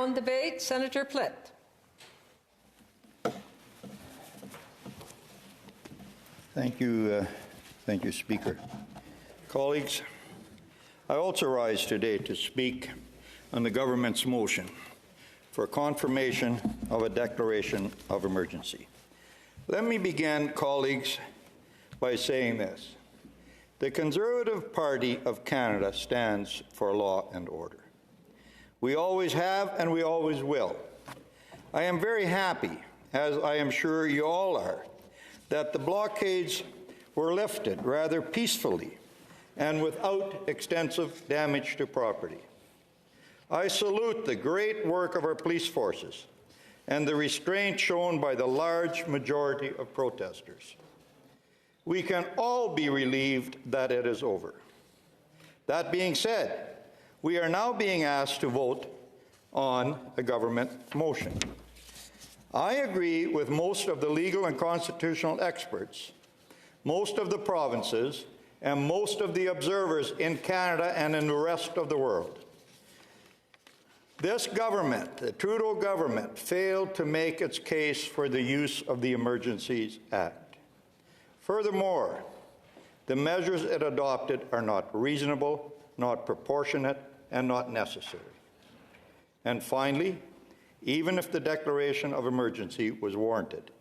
on debate, Senator Plett. Thank you, Speaker. Colleagues, I also rise today to speak on the government's motion for confirmation of a declaration of emergency. Let me begin, colleagues, by saying this. The Conservative Party of Canada stands for law and order. We always have and we always will. I am very happy, as I am sure you all are, that the blockades were lifted rather peacefully and without extensive damage to property. I salute the great work of our police forces and the restraint shown by the large majority of protesters. We can all be relieved that it is over. That being said, we are now being asked to vote on a government motion. I agree with most of the legal and constitutional experts, most of the provinces, and most of the observers in Canada and in the rest of the world. This government, the Trudeau government, failed to make its case for the use of the Emergencies Act. Furthermore, the measures it adopted are not reasonable, not proportionate, and not necessary. And finally, even if the declaration of emergency was warranted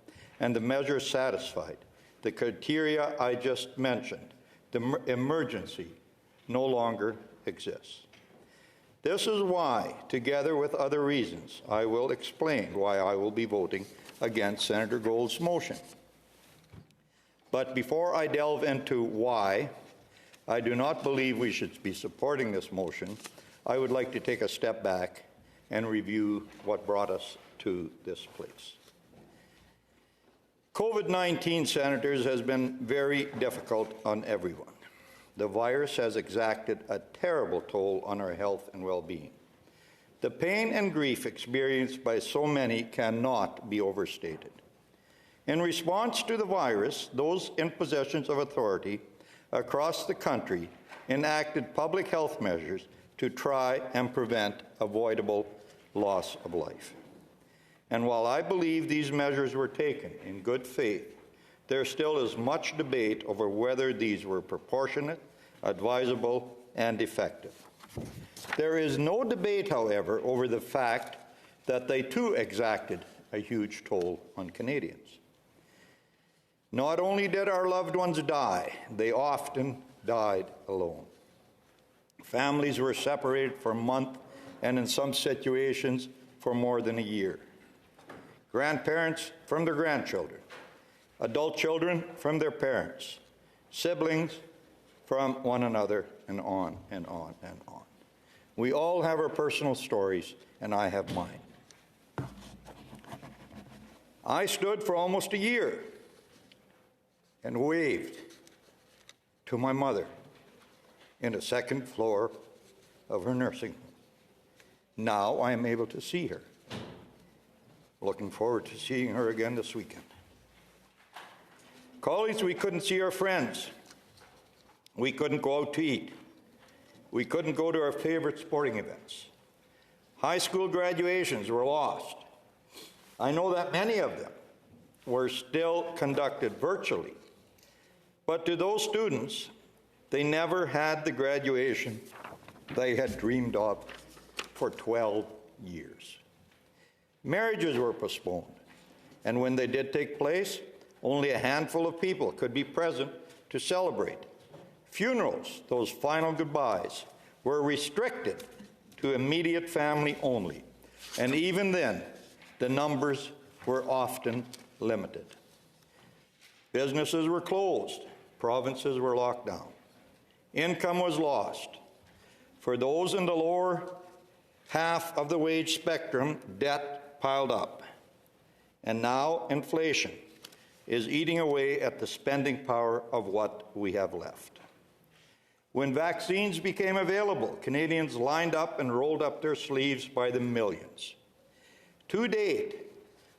and the measures satisfied the criteria I just mentioned, the emergency no longer exists. This is why, together with other reasons, I will explain why I will be voting against Senator Gould's motion. But before I delve into why I do not believe we should be supporting this motion, I would like to take a step back and review what brought us to this place. COVID-19, Senators, has been very difficult on everyone. The virus has exacted a terrible toll on our health and well-being. The pain and grief experienced by so many cannot be overstated. In response to the virus, those in possession of authority across the country enacted public health measures to try and prevent avoidable loss of life. And while I believe these measures were taken in good faith, there still is much debate over whether these were proportionate, advisable, and effective. There is no debate, however, over the fact that they too exacted a huge toll on Canadians. Not only did our loved ones die, they often died alone. Families were separated for a month and in some situations for more than a year. Grandparents from their grandchildren, adult children from their parents, siblings from one another, and on and on and on. We all have our personal stories, and I have mine. I stood for almost a year and waved to my mother in the second floor of her nursing home. Now I am able to see her. Looking forward to seeing her again this weekend. Colleagues, we couldn't see our friends. We couldn't go out to eat. We couldn't go to our favorite sporting events. High school graduations were lost. I know that many of them were still conducted virtually. But to those students, they never had the graduation they had dreamed of for 12 years. Marriages were postponed, and when they did take place, only a handful of people could be present to celebrate. Funerals, those final goodbyes, were restricted to immediate family only, and even then, the numbers were often limited. Businesses were closed, provinces were locked down. Income was lost. For those in the lower half of the wage spectrum, debt piled up. And now inflation is eating away at the spending power of what we have left. When vaccines became available, Canadians lined up and rolled up their sleeves by the millions. To date,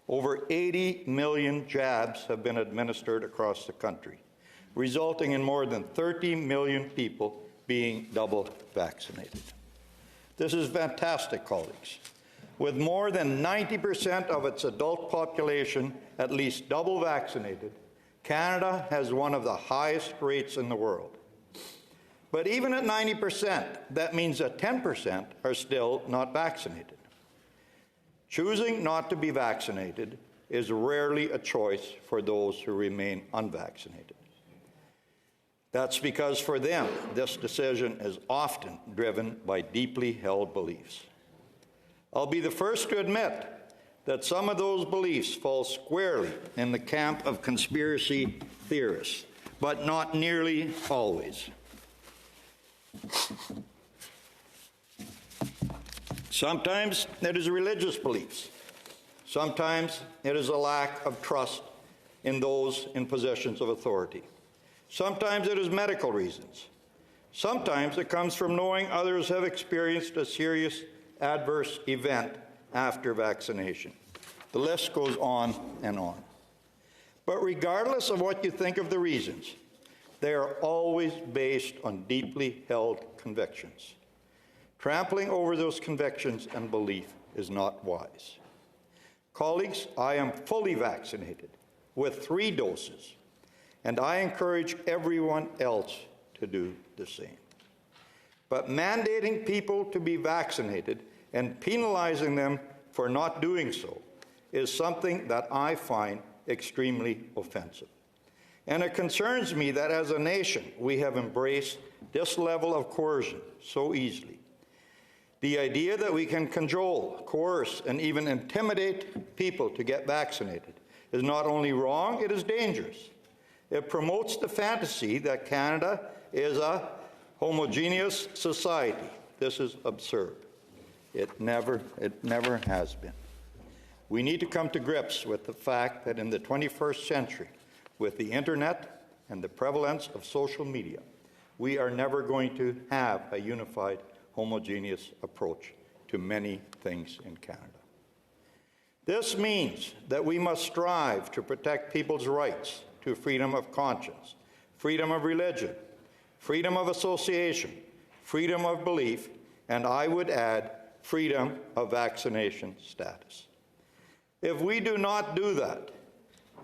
over 80 million jabs have been administered across the country, resulting in more than 30 million people being double vaccinated. This is fantastic, colleagues. With more than 90% of its adult population at least double vaccinated, Canada has one of the highest rates in the world. But even at 90%, that means that 10% are still not vaccinated. Choosing not to be vaccinated is rarely a choice for those who remain unvaccinated. That's because for them, this decision is often driven by deeply held beliefs. I'll be the first to admit that some of those beliefs fall squarely in the camp of conspiracy theorists, but not nearly always. Sometimes it is religious beliefs. Sometimes it is a lack of trust in those in positions of authority. Sometimes it is medical reasons. Sometimes it comes from knowing others have experienced a serious adverse event after vaccination. The list goes on and on. But regardless of what you think of the reasons, they are always based on deeply held convictions. Trampling over those convictions and belief is not wise. Colleagues, I am fully vaccinated with 3 doses, and I encourage everyone else to do the same. But mandating people to be vaccinated and penalizing them for not doing so is something that I find extremely offensive. And it concerns me that as a nation, we have embraced this level of coercion so easily. The idea that we can cajole, coerce, and even intimidate people to get vaccinated is not only wrong, it is dangerous. It promotes the fantasy that Canada is a homogeneous society. This is absurd. It never has been. We need to come to grips with the fact that in the 21st century, with the internet and the prevalence of social media, we are never going to have a unified, homogeneous approach to many things in Canada. This means that we must strive to protect people's rights to freedom of conscience, freedom of religion, freedom of association, freedom of belief, and I would add, freedom of vaccination status. If we do not do that,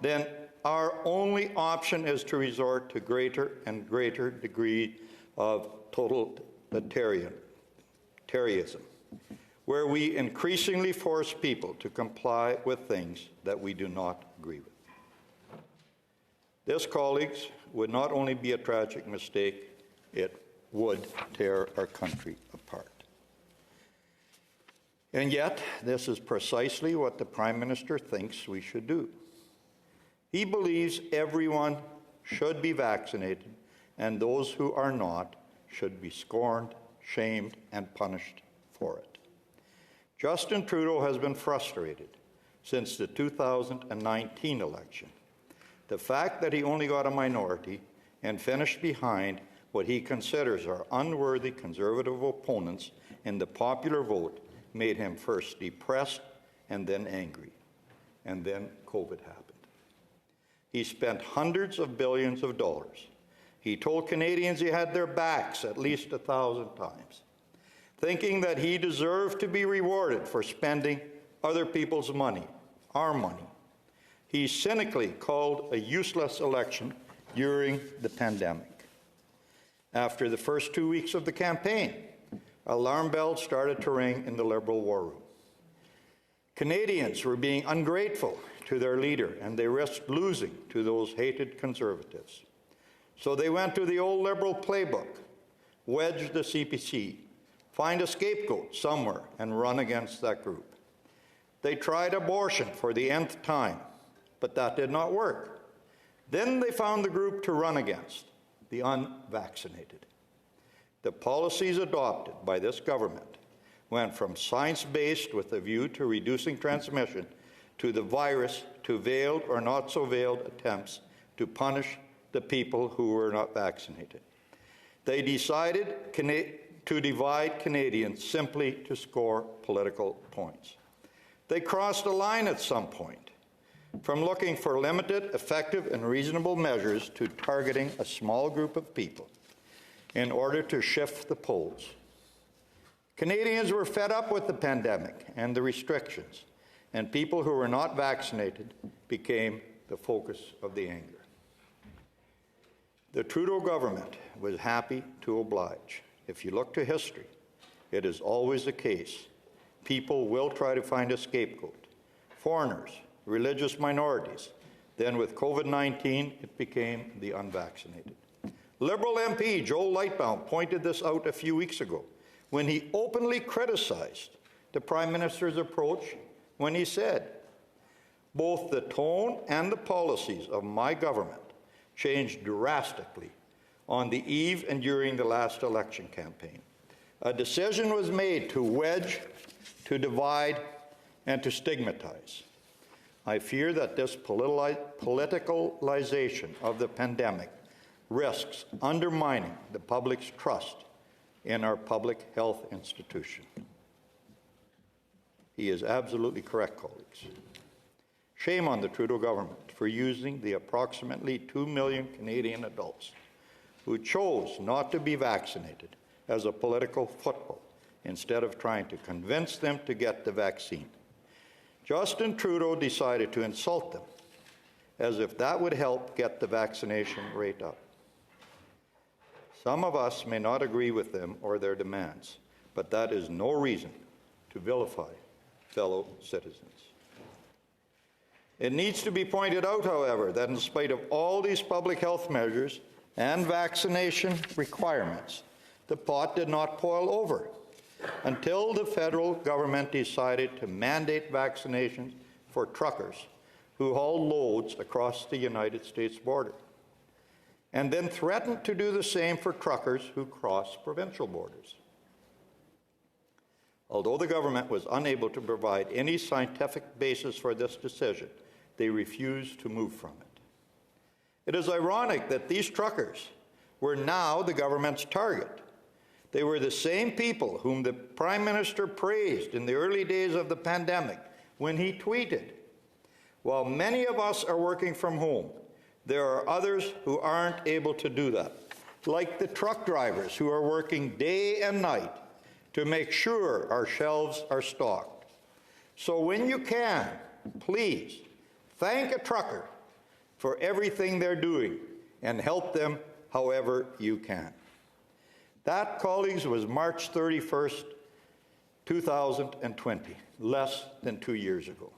then our only option is to resort to greater and greater degree of totalitarianism, where we increasingly force people to comply with things that we do not agree with. This, colleagues, would not only be a tragic mistake, it would tear our country apart. And yet, this is precisely what the Prime Minister thinks we should do. He believes everyone should be vaccinated, and those who are not should be scorned, shamed, and punished for it. Justin Trudeau has been frustrated since the 2019 election. The fact that he only got a minority and finished behind what he considers are unworthy Conservative opponents in the popular vote made him first depressed and then angry. And then COVID happened. He spent hundreds of billions of dollars. He told Canadians he had their backs at least 1,000 times, thinking that he deserved to be rewarded for spending other people's money, our money. He cynically called a useless election during the pandemic. After the first 2 weeks of the campaign, alarm bells started to ring in the Liberal war room. Canadians were being ungrateful to their leader, and they risked losing to those hated Conservatives. So they went to the old Liberal playbook, wedge the CPC, find a scapegoat somewhere, and run against that group. They tried abortion for the nth time, but that did not work. Then they found the group to run against, the unvaccinated. The policies adopted by this government went from science-based with a view to reducing transmission to the virus to veiled or not so veiled attempts to punish the people who were not vaccinated. They decided to divide Canadians simply to score political points. They crossed a line at some point, from looking for limited, effective, and reasonable measures to targeting a small group of people in order to shift the polls. Canadians were fed up with the pandemic and the restrictions, and people who were not vaccinated became the focus of the anger. The Trudeau government was happy to oblige. If you look to history, it is always the case. People will try to find a scapegoat. Foreigners, religious minorities. Then with COVID-19, it became the unvaccinated. Liberal MP Joel Lightbound pointed this out a few weeks ago when he openly criticized the Prime Minister's approach when he said, "Both the tone and the policies of my government changed drastically on the eve and during the last election campaign. A decision was made to wedge, to divide, and to stigmatize. I fear that this politicalization of the pandemic risks undermining the public's trust in our public health institution." He is absolutely correct, colleagues. Shame on the Trudeau government for using the approximately 2 million Canadian adults who chose not to be vaccinated as a political football instead of trying to convince them to get the vaccine. Justin Trudeau decided to insult them as if that would help get the vaccination rate up. Some of us may not agree with them or their demands, but that is no reason to vilify fellow citizens. It needs to be pointed out, however, that in spite of all these public health measures and vaccination requirements, the pot did not boil over until the federal government decided to mandate vaccinations for truckers who haul loads across the United States border, and then threatened to do the same for truckers who cross provincial borders. Although the government was unable to provide any scientific basis for this decision, they refused to move from it. It is ironic that these truckers were now the government's target. They were the same people whom the Prime Minister praised in the early days of the pandemic when he tweeted, "While many of us are working from home, there are others who aren't able to do that, like the truck drivers who are working day and night to make sure our shelves are stocked. So when you can, please thank a trucker for everything they're doing and help them however you can." That, colleagues, was March 31st, 2020, less than 2 years ago.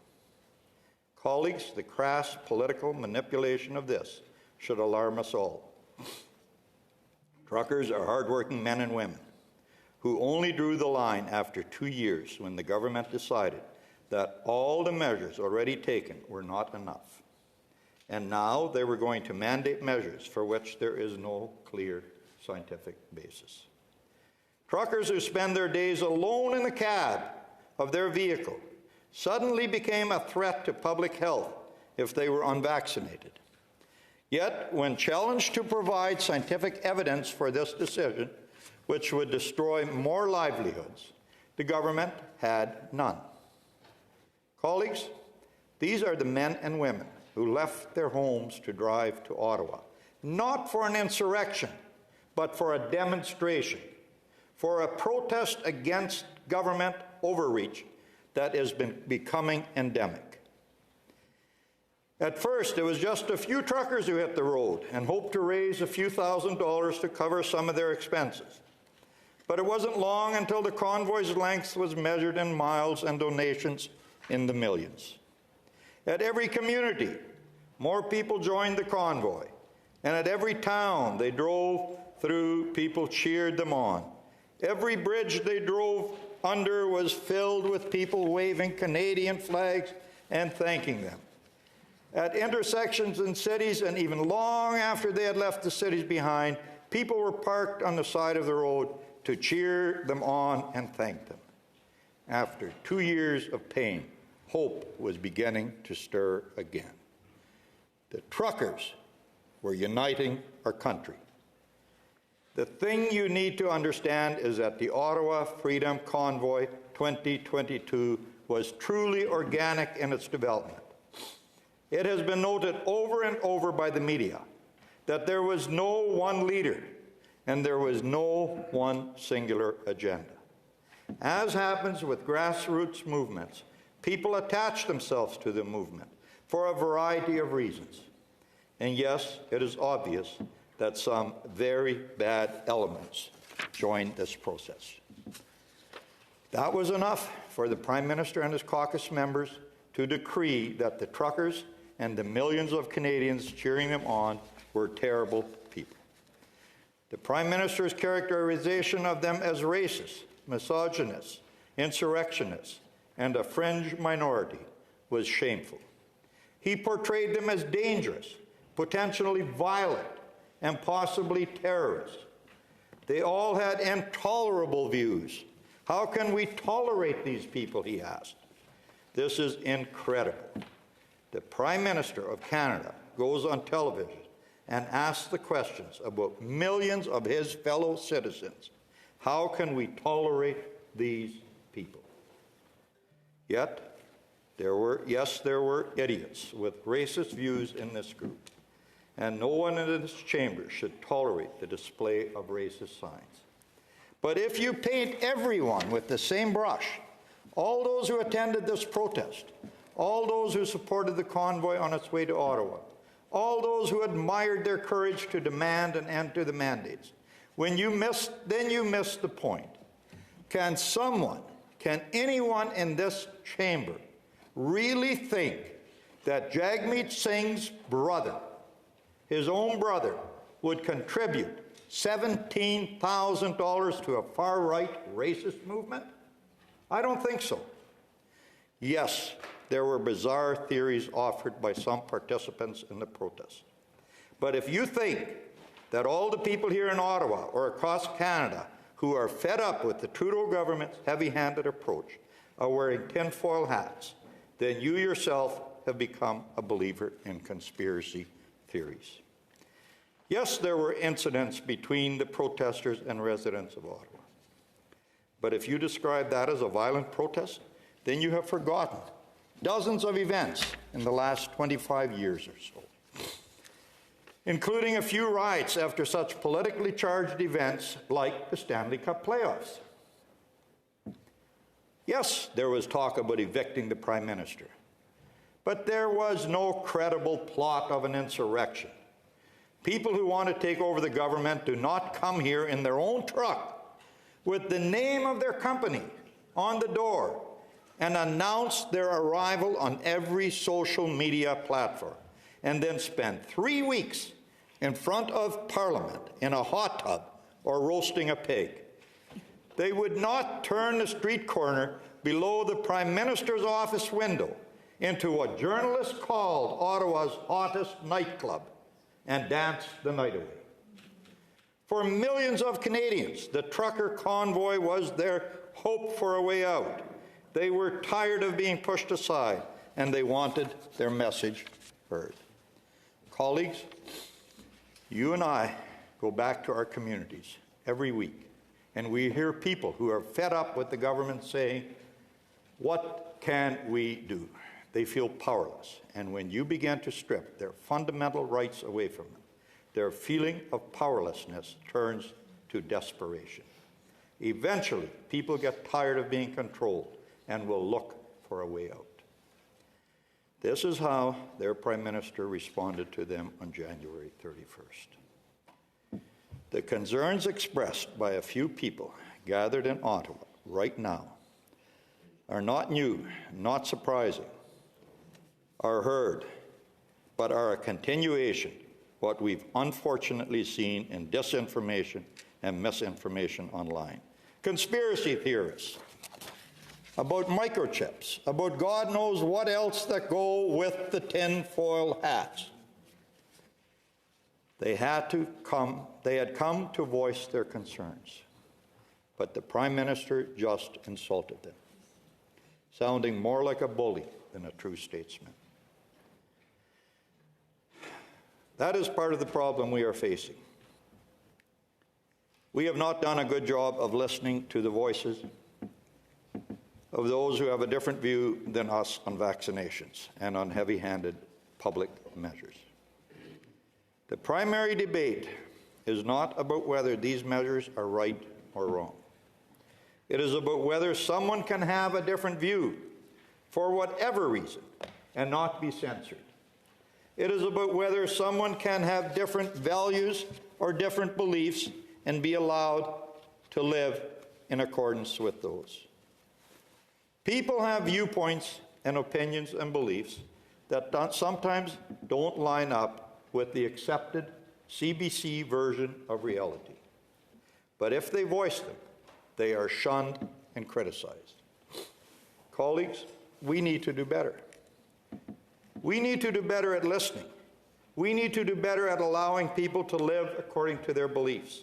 Colleagues, the crass political manipulation of this should alarm us all. Truckers are hardworking men and women who only drew the line after 2 years when the government decided that all the measures already taken were not enough. And now they were going to mandate measures for which there is no clear scientific basis. Truckers who spend their days alone in the cab of their vehicle suddenly became a threat to public health if they were unvaccinated. Yet, when challenged to provide scientific evidence for this decision, which would destroy more livelihoods, the government had none. Colleagues, these are the men and women who left their homes to drive to Ottawa, not for an insurrection, but for a demonstration, for a protest against government overreach that has been becoming endemic. At first, it was just a few truckers who hit the road and hoped to raise a few $1,000s to cover some of their expenses. But it wasn't long until the convoy's length was measured in miles and donations in the millions. At every community, more people joined the convoy, and at every town they drove through, people cheered them on. Every bridge they drove under was filled with people waving Canadian flags and thanking them. At intersections in cities, and even long after they had left the cities behind, people were parked on the side of the road to cheer them on and thank them. After 2 years of pain, hope was beginning to stir again. The truckers were uniting our country. The thing you need to understand is that the Ottawa Freedom Convoy 2022 was truly organic in its development. It has been noted over and over by the media that there was no one leader and there was no one singular agenda. As happens with grassroots movements, people attach themselves to the movement for a variety of reasons. And yes, it is obvious that some very bad elements join this process. That was enough for the Prime Minister and his caucus members to decree that the truckers and the millions of Canadians cheering them on were terrible people. The Prime Minister's characterization of them as racist, misogynist, insurrectionists, and a fringe minority was shameful. He portrayed them as dangerous, potentially violent, and possibly terrorists. They all had intolerable views. How can we tolerate these people, he asked. This is incredible. The Prime Minister of Canada goes on television and asks the questions about millions of his fellow citizens. How can we tolerate these people? Yet, there were idiots with racist views in this group, and no one in this chamber should tolerate the display of racist signs. But if you paint everyone with the same brush, all those who attended this protest, all those who supported the convoy on its way to Ottawa, all those who admired their courage to demand an end to the mandates, then you miss the point. Can anyone in this chamber really think that Jagmeet Singh's brother, his own brother, would contribute $17,000 to a far-right racist movement? I don't think so. Yes, there were bizarre theories offered by some participants in the protest. But if you think that all the people here in Ottawa or across Canada who are fed up with the Trudeau government's heavy-handed approach are wearing tinfoil hats, then you yourself have become a believer in conspiracy theories. Yes, there were incidents between the protesters and residents of Ottawa. But if you describe that as a violent protest, then you have forgotten dozens of events in the last 25 years or so, including a few riots after such politically charged events like the Stanley Cup playoffs. Yes, there was talk about evicting the Prime Minister, but there was no credible plot of an insurrection. People who want to take over the government do not come here in their own truck with the name of their company on the door and announce their arrival on every social media platform and then spend 3 weeks in front of Parliament in a hot tub or roasting a pig. They would not turn the street corner below the Prime Minister's office window into what journalists called Ottawa's hottest nightclub and dance the night away. For millions of Canadians, the trucker convoy was their hope for a way out. They were tired of being pushed aside, and they wanted their message heard. Colleagues, you and I go back to our communities every week, and we hear people who are fed up with the government saying, "What can we do?" They feel powerless, and when you begin to strip their fundamental rights away from them, their feeling of powerlessness turns to desperation. Eventually, people get tired of being controlled and will look for a way out. This is how their Prime Minister responded to them on January 31st. The concerns expressed by a few people gathered in Ottawa right now are not new, not surprising, are heard, but are a continuation of what we've unfortunately seen in disinformation and misinformation online. Conspiracy theorists about microchips, about God knows what else that go with the tinfoil hats. They had come to voice their concerns, but the Prime Minister just insulted them, sounding more like a bully than a true statesman. That is part of the problem we are facing. We have not done a good job of listening to the voices of those who have a different view than us on vaccinations and on heavy-handed public measures. The primary debate is not about whether these measures are right or wrong. It is about whether someone can have a different view for whatever reason and not be censored. It is about whether someone can have different values or different beliefs and be allowed to live in accordance with those. People have viewpoints and opinions and beliefs that sometimes don't line up with the accepted CBC version of reality. But if they voice them, they are shunned and criticized. Colleagues, we need to do better. We need to do better at listening. We need to do better at allowing people to live according to their beliefs.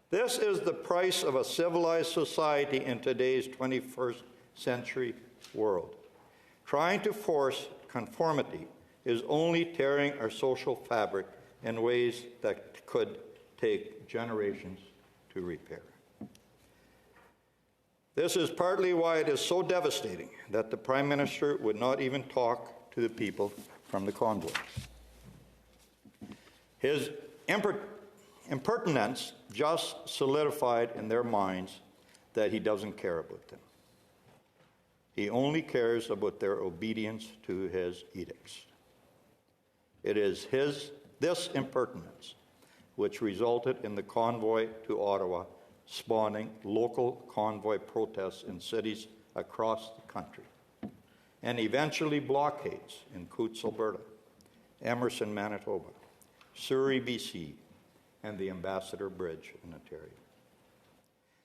This is the price of a civilized society in today's 21st century world. Trying to force conformity is only tearing our social fabric in ways that could take generations to repair. This is partly why it is so devastating that the Prime Minister would not even talk to the people from the convoy. His impertinence just solidified in their minds that he doesn't care about them. He only cares about their obedience to his edicts. It is this impertinence which resulted in the convoy to Ottawa spawning local convoy protests in cities across the country, and eventually blockades in Coutts, Alberta, Emerson, Manitoba, Surrey, BC, and the Ambassador Bridge in Ontario.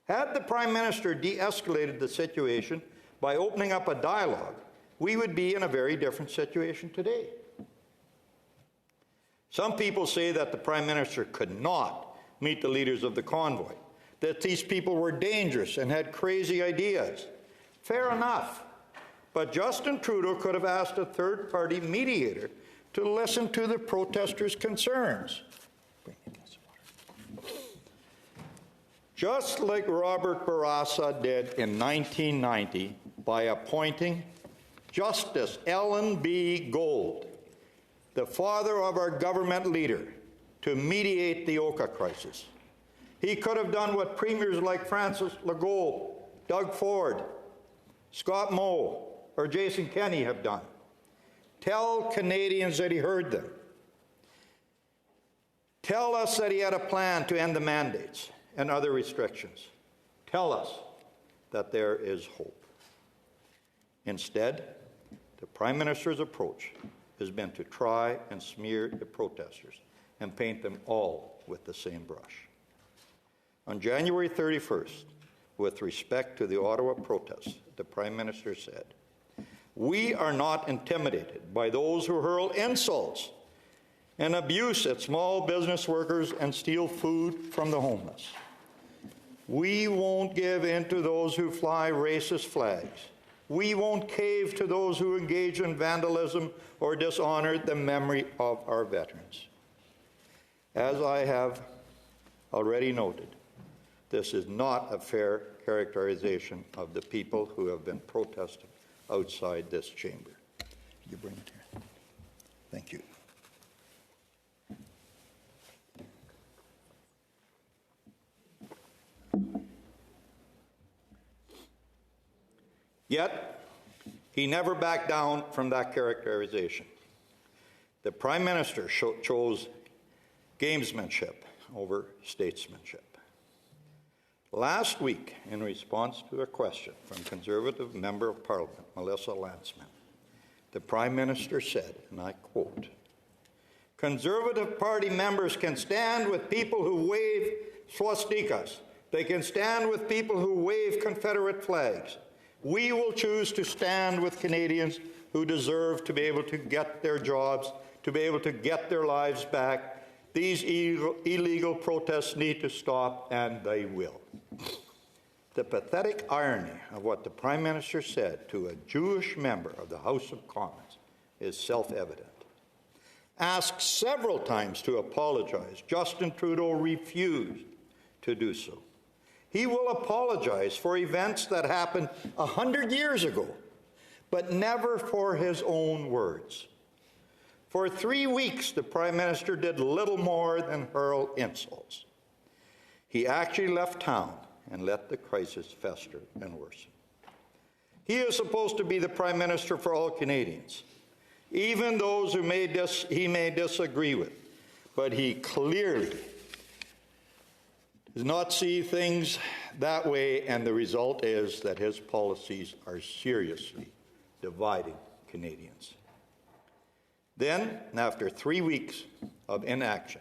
Had the Prime Minister de-escalated the situation by opening up a dialogue, we would be in a very different situation today. Some people say that the Prime Minister could not meet the leaders of the convoy, that these people were dangerous and had crazy ideas. Fair enough. But Justin Trudeau could have asked a third-party mediator to listen to the protesters' concerns. Just like Robert Bourassa did in 1990 by appointing Justice Ellen B. Gold, the father of our government leader, to mediate the Oka crisis. He could have done what premiers like Francis Legault, Doug Ford, Scott Moe, or Jason Kenney have done. Tell Canadians that he heard them. Tell us that he had a plan to end the mandates and other restrictions. Tell us that there is hope. Instead, the Prime Minister's approach has been to try and smear the protesters and paint them all with the same brush. On January 31st, with respect to the Ottawa protests, the Prime Minister said, "We are not intimidated by those who hurl insults and abuse at small business workers and steal food from the homeless. We won't give in to those who fly racist flags. We won't cave to those who engage in vandalism or dishonor the memory of our veterans." As I have already noted, this is not a fair characterization of the people who have been protesting outside this chamber. Can you bring it here? Thank you. Yet, he never backed down from that characterization. The Prime Minister chose gamesmanship over statesmanship. Last week, in response to a question from Conservative Member of Parliament, Melissa Lantsman, the Prime Minister said, and I quote, "Conservative Party members can stand with people who wave swastikas. They can stand with people who wave Confederate flags. We will choose to stand with Canadians who deserve to be able to get their jobs, to be able to get their lives back. These illegal protests need to stop, and they will." The pathetic irony of what the Prime Minister said to a Jewish member of the House of Commons is self-evident. Asked several times to apologize, Justin Trudeau refused to do so. He will apologize for events that happened 100 years ago, but never for his own words. For 3 weeks, the Prime Minister did little more than hurl insults. He actually left town and let the crisis fester and worsen. He is supposed to be the Prime Minister for all Canadians, even those who he may disagree with, but he clearly does not see things that way, and the result is that his policies are seriously dividing Canadians. Then, after 3 weeks of inaction,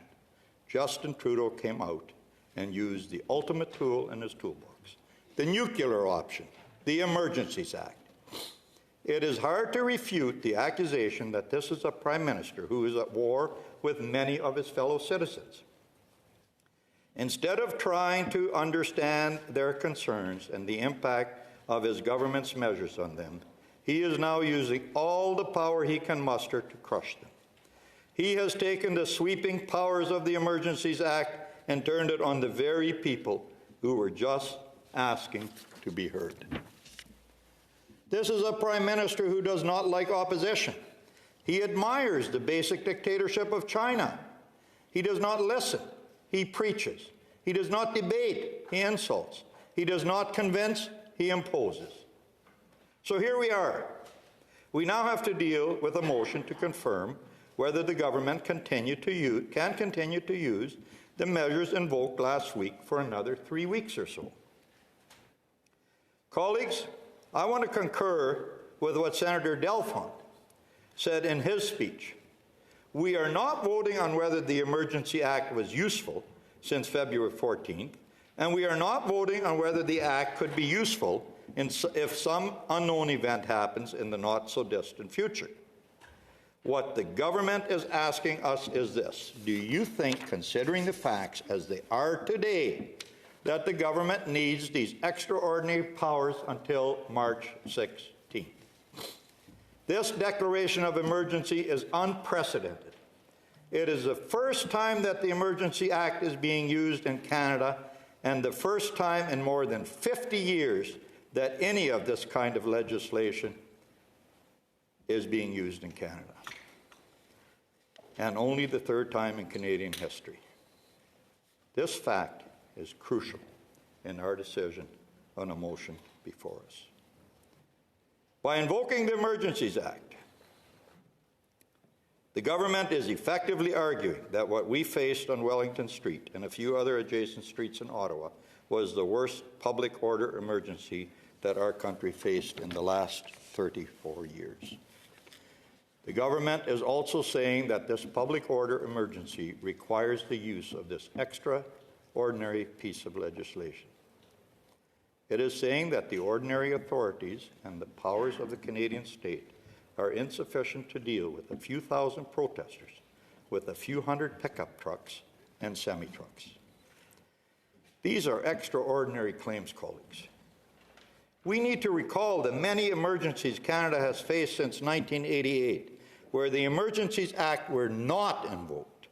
Justin Trudeau came out and used the ultimate tool in his toolbox, the nuclear option, the Emergencies Act. It is hard to refute the accusation that this is a Prime Minister who is at war with many of his fellow citizens. Instead of trying to understand their concerns and the impact of his government's measures on them, he is now using all the power he can muster to crush them. He has taken the sweeping powers of the Emergencies Act and turned it on the very people who were just asking to be heard. This is a Prime Minister who does not like opposition. He admires the basic dictatorship of China. He does not listen. He preaches. He does not debate. He insults. He does not convince. He imposes. So here we are. We now have to deal with a motion to confirm whether the government can continue to use the measures invoked last week for another 3 weeks or so. Colleagues, I want to concur with what Senator Delfont said in his speech. We are not voting on whether the Emergency Act was useful since February 14th, and we are not voting on whether the Act could be useful if some unknown event happens in the not-so-distant future. What the government is asking us is this: do you think, considering the facts as they are today, that the government needs these extraordinary powers until March 16th? This declaration of emergency is unprecedented. It is the first time that the Emergency Act is being used in Canada, and the first time in more than 50 years that any of this kind of legislation is being used in Canada. And only the third time in Canadian history. This fact is crucial in our decision on a motion before us. By invoking the Emergencies Act, the government is effectively arguing that what we faced on Wellington Street and a few other adjacent streets in Ottawa was the worst public order emergency that our country faced in the last 34 years. The government is also saying that this public order emergency requires the use of this extraordinary piece of legislation. It is saying that the ordinary authorities and the powers of the Canadian state are insufficient to deal with a few thousand protesters, with a few hundred pickup trucks and semi-trucks. These are extraordinary claims, colleagues. We need to recall the many emergencies Canada has faced since 1988, where the Emergencies Act were not invoked.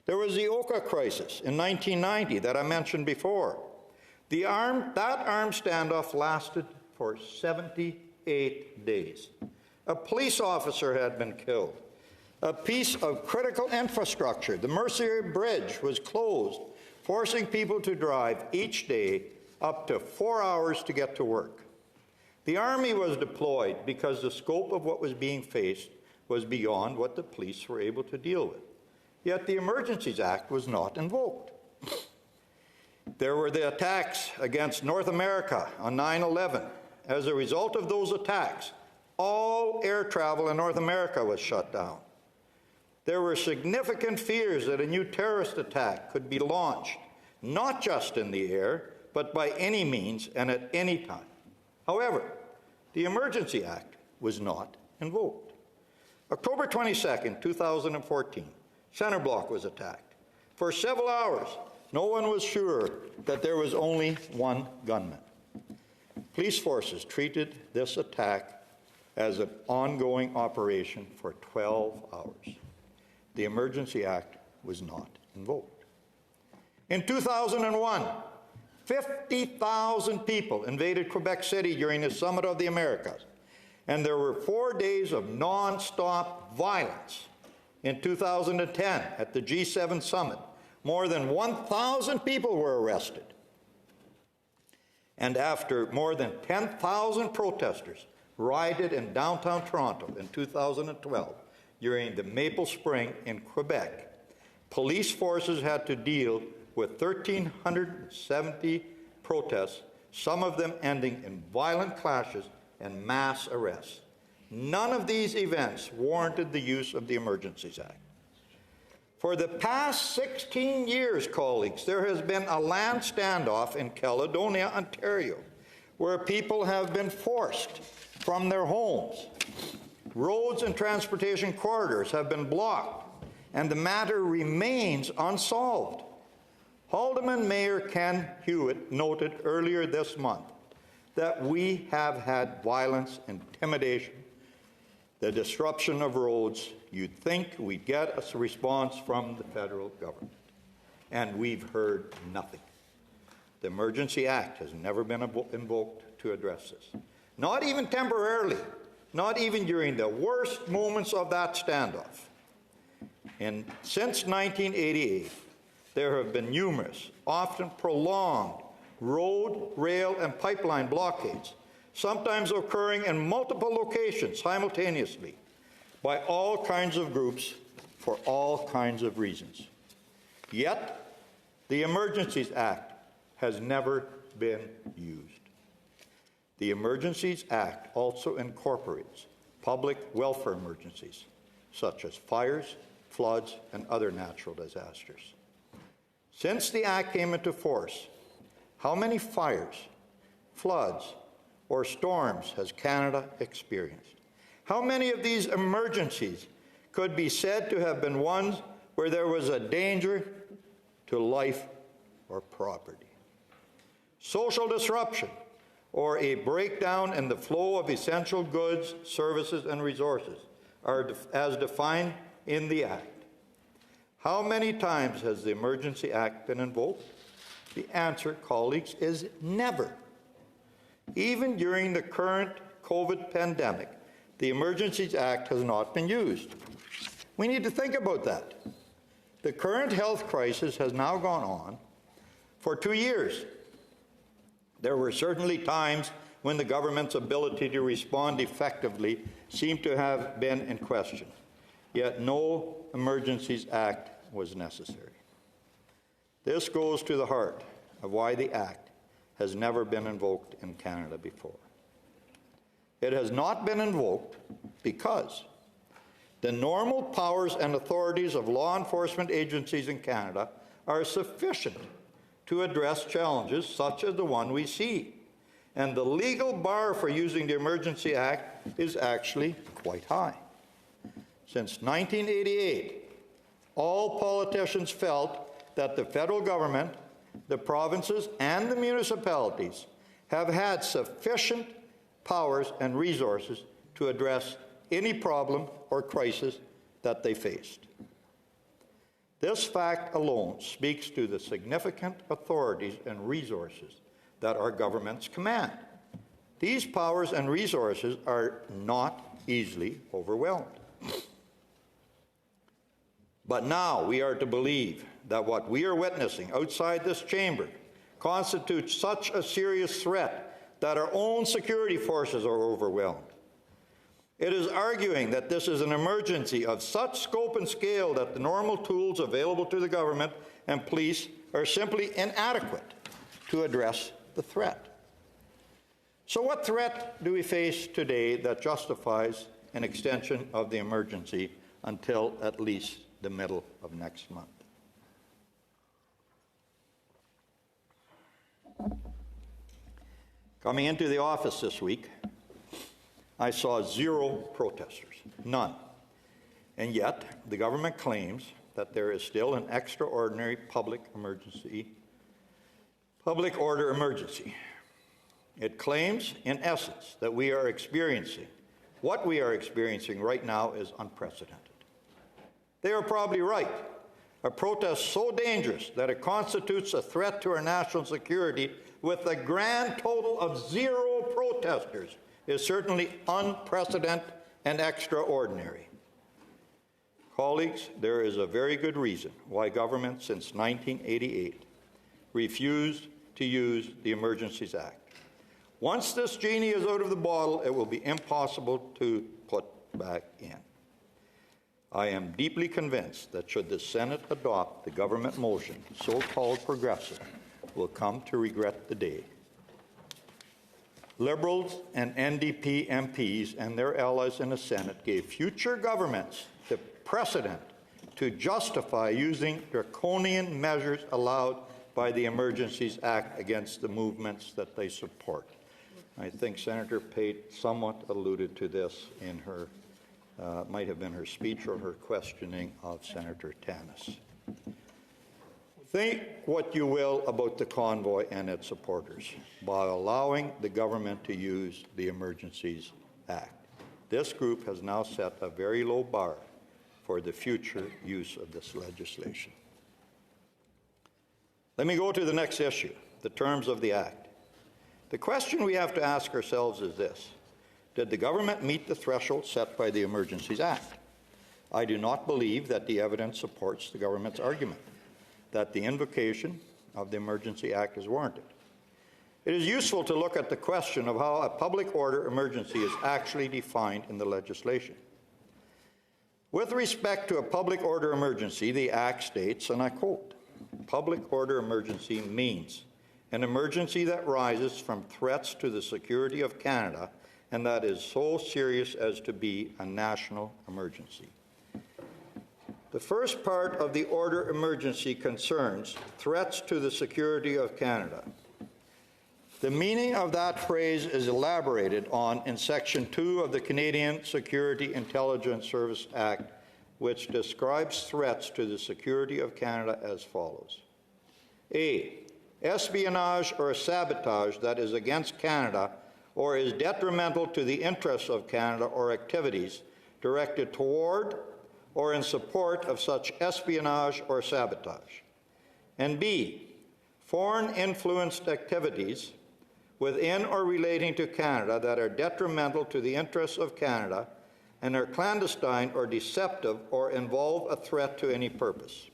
There was the Oka crisis in 1990 that I mentioned before. That armed standoff lasted for 78 days. A police officer had been killed. A piece of critical infrastructure, the Mercier Bridge, was closed, forcing people to drive each day up to 4 hours to get to work. The Army was deployed because the scope of what was being faced was beyond what the police were able to deal with. Yet the Emergencies Act was not invoked. There were the attacks against North America on 9/11. As a result of those attacks, all air travel in North America was shut down. There were significant fears that a new terrorist attack could be launched, not just in the air, but by any means and at any time. However, the Emergency Act was not invoked. October 22, 2014, Centre Block was attacked. For several hours, no one was sure that there was only one gunman. Police forces treated this attack as an ongoing operation for 12 hours. The Emergency Act was not invoked. In 2001, 50,000 people invaded Quebec City during the Summit of the Americas, and there were 4 days of non-stop violence. In 2010, at the G7 Summit, more than 1,000 people were arrested. And after more than 10,000 protesters rioted in downtown Toronto in 2012 during the Maple Spring in Quebec, police forces had to deal with 1,370 protests, some of them ending in violent clashes and mass arrests. None of these events warranted the use of the Emergencies Act. For the past 16 years, colleagues, there has been a land standoff in Caledonia, Ontario, where people have been forced from their homes. Roads and transportation corridors have been blocked, and the matter remains unsolved. Haldeman Mayor Ken Hewitt noted earlier this month that we have had violence, intimidation, the disruption of roads. You'd think we'd get a response from the federal government, and we've heard nothing. The Emergency Act has never been invoked to address this. Not even temporarily, not even during the worst moments of that standoff. And since 1988, there have been numerous, often prolonged, road, rail, and pipeline blockades, sometimes occurring in multiple locations simultaneously by all kinds of groups for all kinds of reasons. Yet, the Emergencies Act has never been used. The Emergencies Act also incorporates public welfare emergencies, such as fires, floods, and other natural disasters. Since the Act came into force, how many fires, floods, or storms has Canada experienced? How many of these emergencies could be said to have been ones where there was a danger to life or property? Social disruption, or a breakdown in the flow of essential goods, services, and resources, are as defined in the Act. How many times has the Emergency Act been invoked? The answer, colleagues, is never. Even during the current COVID pandemic, the Emergencies Act has not been used. We need to think about that. The current health crisis has now gone on for 2 years. There were certainly times when the government's ability to respond effectively seemed to have been in question, yet no Emergencies Act was necessary. This goes to the heart of why the Act has never been invoked in Canada before. It has not been invoked because the normal powers and authorities of law enforcement agencies in Canada are sufficient to address challenges such as the one we see. And the legal bar for using the Emergency Act is actually quite high. Since 1988, all politicians felt that the federal government, the provinces, and the municipalities have had sufficient powers and resources to address any problem or crisis that they faced. This fact alone speaks to the significant authorities and resources that our governments command. These powers and resources are not easily overwhelmed. But now we are to believe that what we are witnessing outside this chamber constitutes such a serious threat that our own security forces are overwhelmed. It is arguing that this is an emergency of such scope and scale that the normal tools available to the government and police are simply inadequate to address the threat. So what threat do we face today that justifies an extension of the emergency until at least the middle of next month? Coming into the office this week, I saw 0 protesters, none. And yet, the government claims that there is still an extraordinary public order emergency. It claims, in essence, that what we are experiencing right now is unprecedented. They are probably right. A protest so dangerous that it constitutes a threat to our national security with a grand total of 0 protesters is certainly unprecedented and extraordinary. Colleagues, there is a very good reason why governments since 1988 refused to use the Emergencies Act. Once this genie is out of the bottle, it will be impossible to put back in. I am deeply convinced that should the Senate adopt the government motion, so-called progressive will come to regret the day. Liberals and NDP MPs and their allies in the Senate gave future governments the precedent to justify using draconian measures allowed by the Emergencies Act against the movements that they support. I think Senator Pate somewhat alluded to this in her, might have been her speech or her questioning of Senator Tanis. Think what you will about the convoy and its supporters by allowing the government to use the Emergencies Act. This group has now set a very low bar for the future use of this legislation. Let me go to the next issue, the terms of the Act. The question we have to ask ourselves is this: did the government meet the threshold set by the Emergencies Act? I do not believe that the evidence supports the government's argument that the invocation of the Emergency Act is warranted. It is useful to look at the question of how a public order emergency is actually defined in the legislation. With respect to a public order emergency, the Act states, and I quote, "Public order emergency means an emergency that rises from threats to the security of Canada and that is so serious as to be a national emergency." The first part of the order emergency concerns threats to the security of Canada. The meaning of that phrase is elaborated on in Section 2 of the Canadian Security Intelligence Service Act, which describes threats to the security of Canada as follows. A. Espionage or sabotage that is against Canada or is detrimental to the interests of Canada or activities directed toward or in support of such espionage or sabotage. And B. Foreign-influenced activities within or relating to Canada that are detrimental to the interests of Canada and are clandestine or deceptive or involve a threat to any purpose.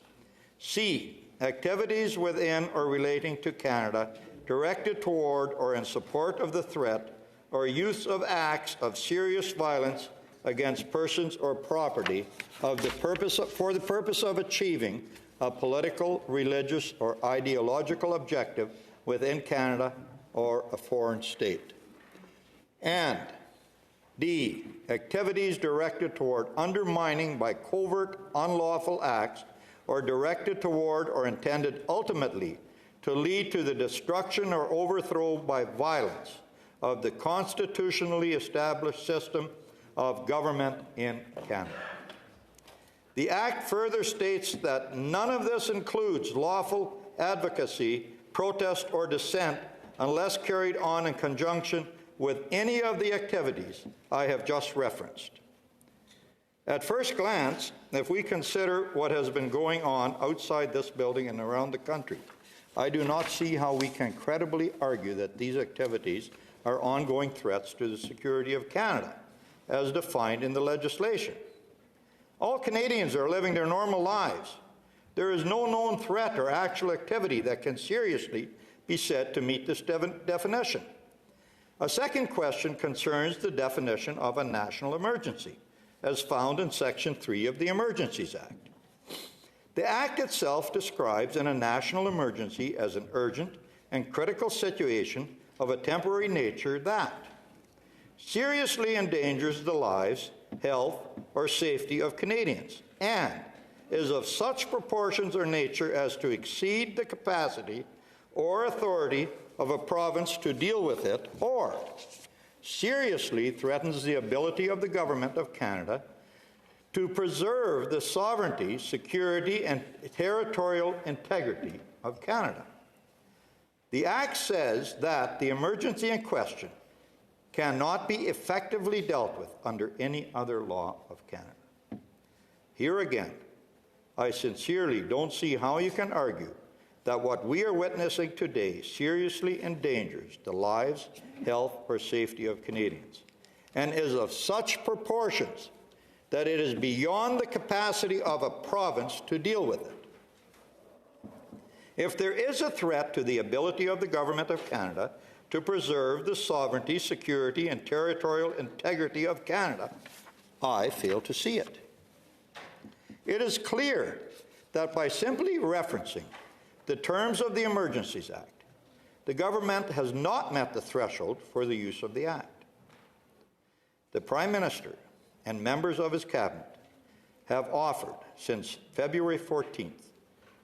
C. Activities within or relating to Canada directed toward or in support of the threat or use of acts of serious violence against persons or property for the purpose of achieving a political, religious, or ideological objective within Canada or a foreign state. And D. Activities directed toward undermining by covert, unlawful acts or directed toward or intended ultimately to lead to the destruction or overthrow by violence of the constitutionally established system of government in Canada. The Act further states that none of this includes lawful advocacy, protest, or dissent unless carried on in conjunction with any of the activities I have just referenced. At first glance, if we consider what has been going on outside this building and around the country, I do not see how we can credibly argue that these activities are ongoing threats to the security of Canada, as defined in the legislation. All Canadians are living their normal lives. There is no known threat or actual activity that can seriously be said to meet this definition. A second question concerns the definition of a national emergency, as found in Section 3 of the Emergencies Act. The Act itself describes a national emergency as an urgent and critical situation of a temporary nature that seriously endangers the lives, health, or safety of Canadians, and is of such proportions or nature as to exceed the capacity or authority of a province to deal with it, or seriously threatens the ability of the Government of Canada to preserve the sovereignty, security, and territorial integrity of Canada. The Act says that the emergency in question cannot be effectively dealt with under any other law of Canada. Here again, I sincerely don't see how you can argue that what we are witnessing today seriously endangers the lives, health, or safety of Canadians, and is of such proportions that it is beyond the capacity of a province to deal with it. If there is a threat to the ability of the Government of Canada to preserve the sovereignty, security, and territorial integrity of Canada, I fail to see it. It is clear that by simply referencing the terms of the Emergencies Act, the government has not met the threshold for the use of the Act. The Prime Minister and members of his cabinet have offered since February 14th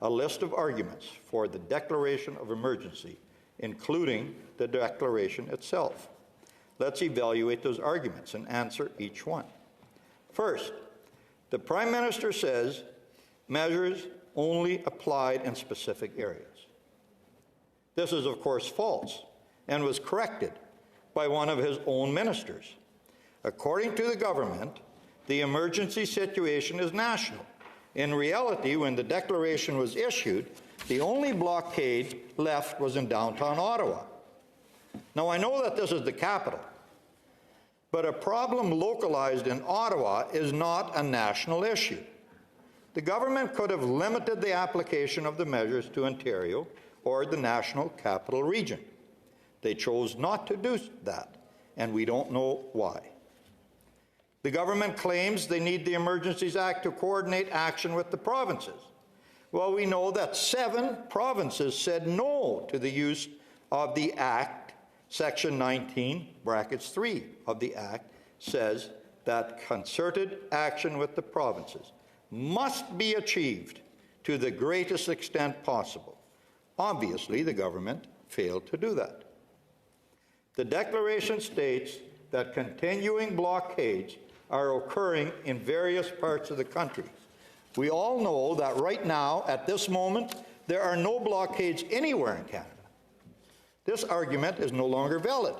a list of arguments for the declaration of emergency, including the declaration itself. Let's evaluate those arguments and answer each one. First, the Prime Minister says measures only applied in specific areas. This is, of course, false and was corrected by one of his own ministers. According to the government, the emergency situation is national. In reality, when the declaration was issued, the only blockade left was in downtown Ottawa. Now, I know that this is the capital, but a problem localized in Ottawa is not a national issue. The government could have limited the application of the measures to Ontario or the National Capital Region. They chose not to do that, and we don't know why. The government claims they need the Emergencies Act to coordinate action with the provinces. Well, we know that 7 provinces said no to the use of the Act. Section 19, brackets 3 of the Act says that concerted action with the provinces must be achieved to the greatest extent possible. Obviously, the government failed to do that. The declaration states that continuing blockades are occurring in various parts of the country. We all know that right now, at this moment, there are no blockades anywhere in Canada. This argument is no longer valid.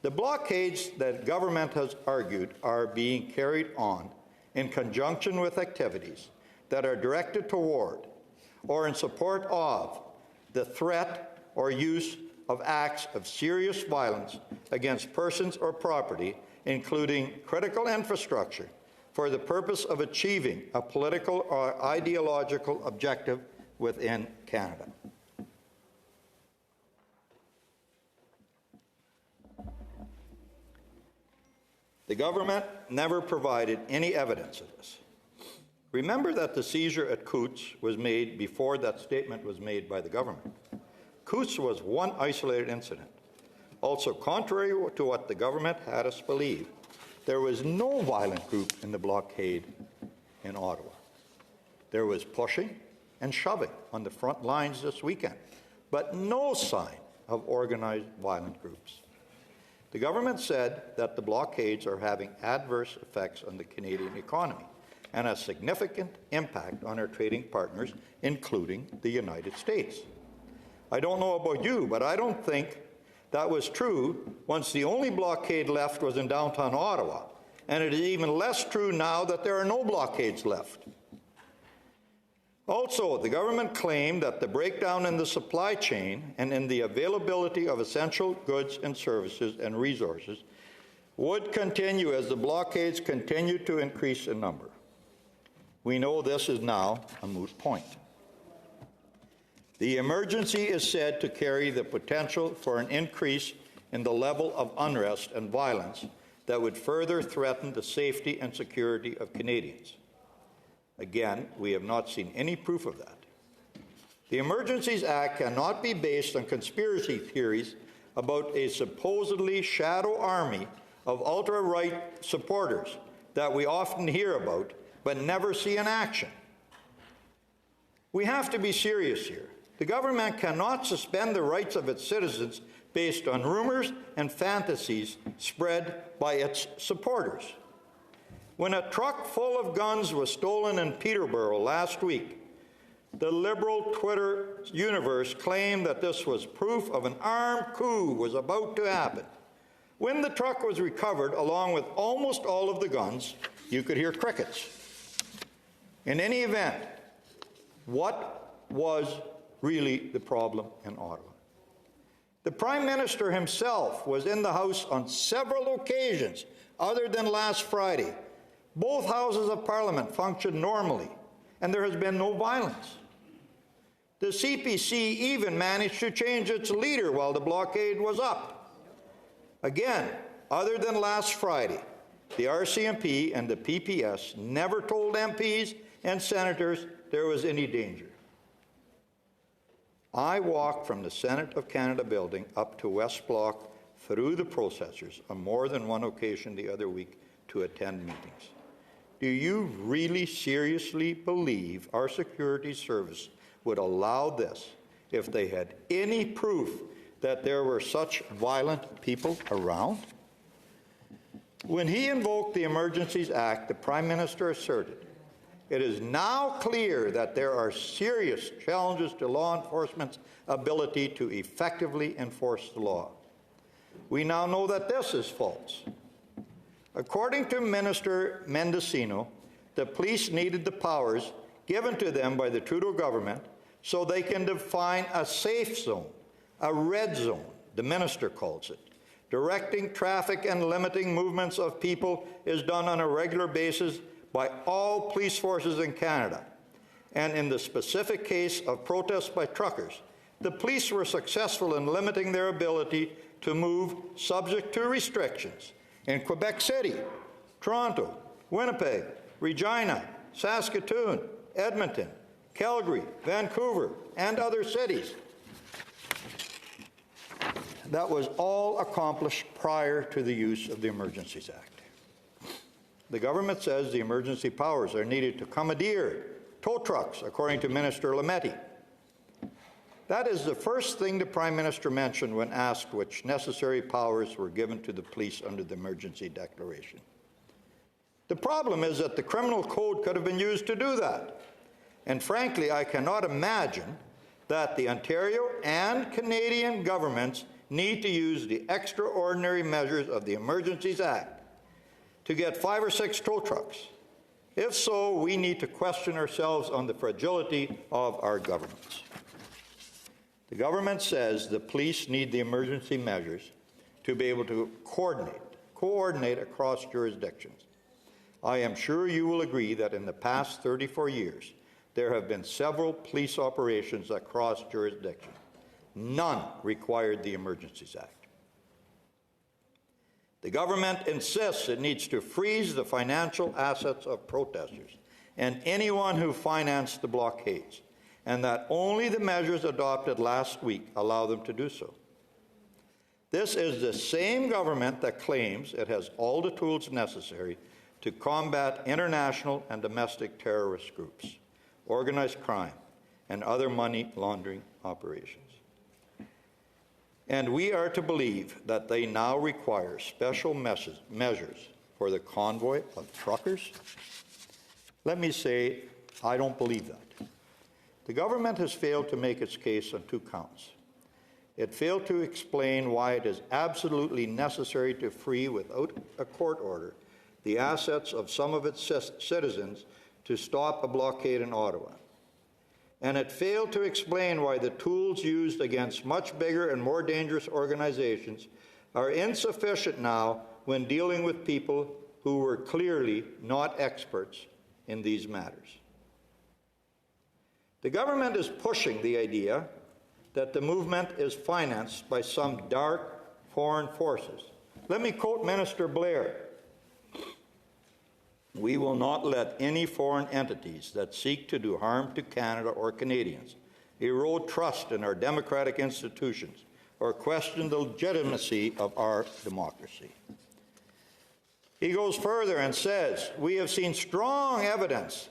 The blockades that government has argued are being carried on in conjunction with activities that are directed toward or in support of the threat or use of acts of serious violence against persons or property, including critical infrastructure, for the purpose of achieving a political or ideological objective within Canada. The government never provided any evidence of this. Remember that the seizure at Coutts was made before that statement was made by the government. Coutts was one isolated incident. Also, contrary to what the government had us believe, there was no violent group in the blockade in Ottawa. There was pushing and shoving on the front lines this weekend, but no sign of organized violent groups. The government said that the blockades are having adverse effects on the Canadian economy and a significant impact on our trading partners, including the United States. I don't know about you, but I don't think that was true once the only blockade left was in downtown Ottawa, and it is even less true now that there are no blockades left. Also, the government claimed that the breakdown in the supply chain and in the availability of essential goods and services and resources would continue as the blockades continue to increase in number. We know this is now a moot point. The emergency is said to carry the potential for an increase in the level of unrest and violence that would further threaten the safety and security of Canadians. Again, we have not seen any proof of that. The Emergencies Act cannot be based on conspiracy theories about a supposedly shadow army of ultra-right supporters that we often hear about but never see in action. We have to be serious here. The government cannot suspend the rights of its citizens based on rumors and fantasies spread by its supporters. When a truck full of guns was stolen in Peterborough last week, the Liberal Twitter universe claimed that this was proof of an armed coup was about to happen. When the truck was recovered, along with almost all of the guns, you could hear crickets. In any event, what was really the problem in Ottawa? The Prime Minister himself was in the House on several occasions other than last Friday. Both houses of Parliament functioned normally, and there has been no violence. The CPC even managed to change its leader while the blockade was up. Again, other than last Friday, the RCMP and the PPS never told MPs and senators there was any danger. I walked from the Senate of Canada building up to West Block through the processors on more than one occasion the other week to attend meetings. Do you really seriously believe our security service would allow this if they had any proof that there were such violent people around? When he invoked the Emergencies Act, the Prime Minister asserted, "It is now clear that there are serious challenges to law enforcement's ability to effectively enforce the law." We now know that this is false. According to Minister Mendocino, the police needed the powers given to them by the Trudeau government so they can define a safe zone, a red zone, the minister calls it. Directing traffic and limiting movements of people is done on a regular basis by all police forces in Canada. And in the specific case of protests by truckers, the police were successful in limiting their ability to move subject to restrictions in Quebec City, Toronto, Winnipeg, Regina, Saskatoon, Edmonton, Calgary, Vancouver, and other cities. That was all accomplished prior to the use of the Emergencies Act. The government says the emergency powers are needed to commandeer tow trucks, according to Minister Lametti. That is the first thing the Prime Minister mentioned when asked which necessary powers were given to the police under the emergency declaration. The problem is that the criminal code could have been used to do that. And frankly, I cannot imagine that the Ontario and Canadian governments need to use the extraordinary measures of the Emergencies Act to get 5 or 6 tow trucks. If so, we need to question ourselves on the fragility of our governments. The government says the police need the emergency measures to be able to coordinate across jurisdictions. I am sure you will agree that in the past 34 years, there have been several police operations across jurisdictions. None required the Emergencies Act. The government insists it needs to freeze the financial assets of protesters and anyone who financed the blockades, and that only the measures adopted last week allow them to do so. This is the same government that claims it has all the tools necessary to combat international and domestic terrorist groups, organized crime, and other money laundering operations. And we are to believe that they now require special measures for the convoy of truckers? Let me say, I don't believe that. The government has failed to make its case on 2 counts. It failed to explain why it is absolutely necessary to free, without a court order, the assets of some of its citizens to stop a blockade in Ottawa. And it failed to explain why the tools used against much bigger and more dangerous organizations are insufficient now when dealing with people who were clearly not experts in these matters. The government is pushing the idea that the movement is financed by some dark foreign forces. Let me quote Minister Blair. "We will not let any foreign entities that seek to do harm to Canada or Canadians erode trust in our democratic institutions or question the legitimacy of our democracy." He goes further and says, "We have seen strong evidence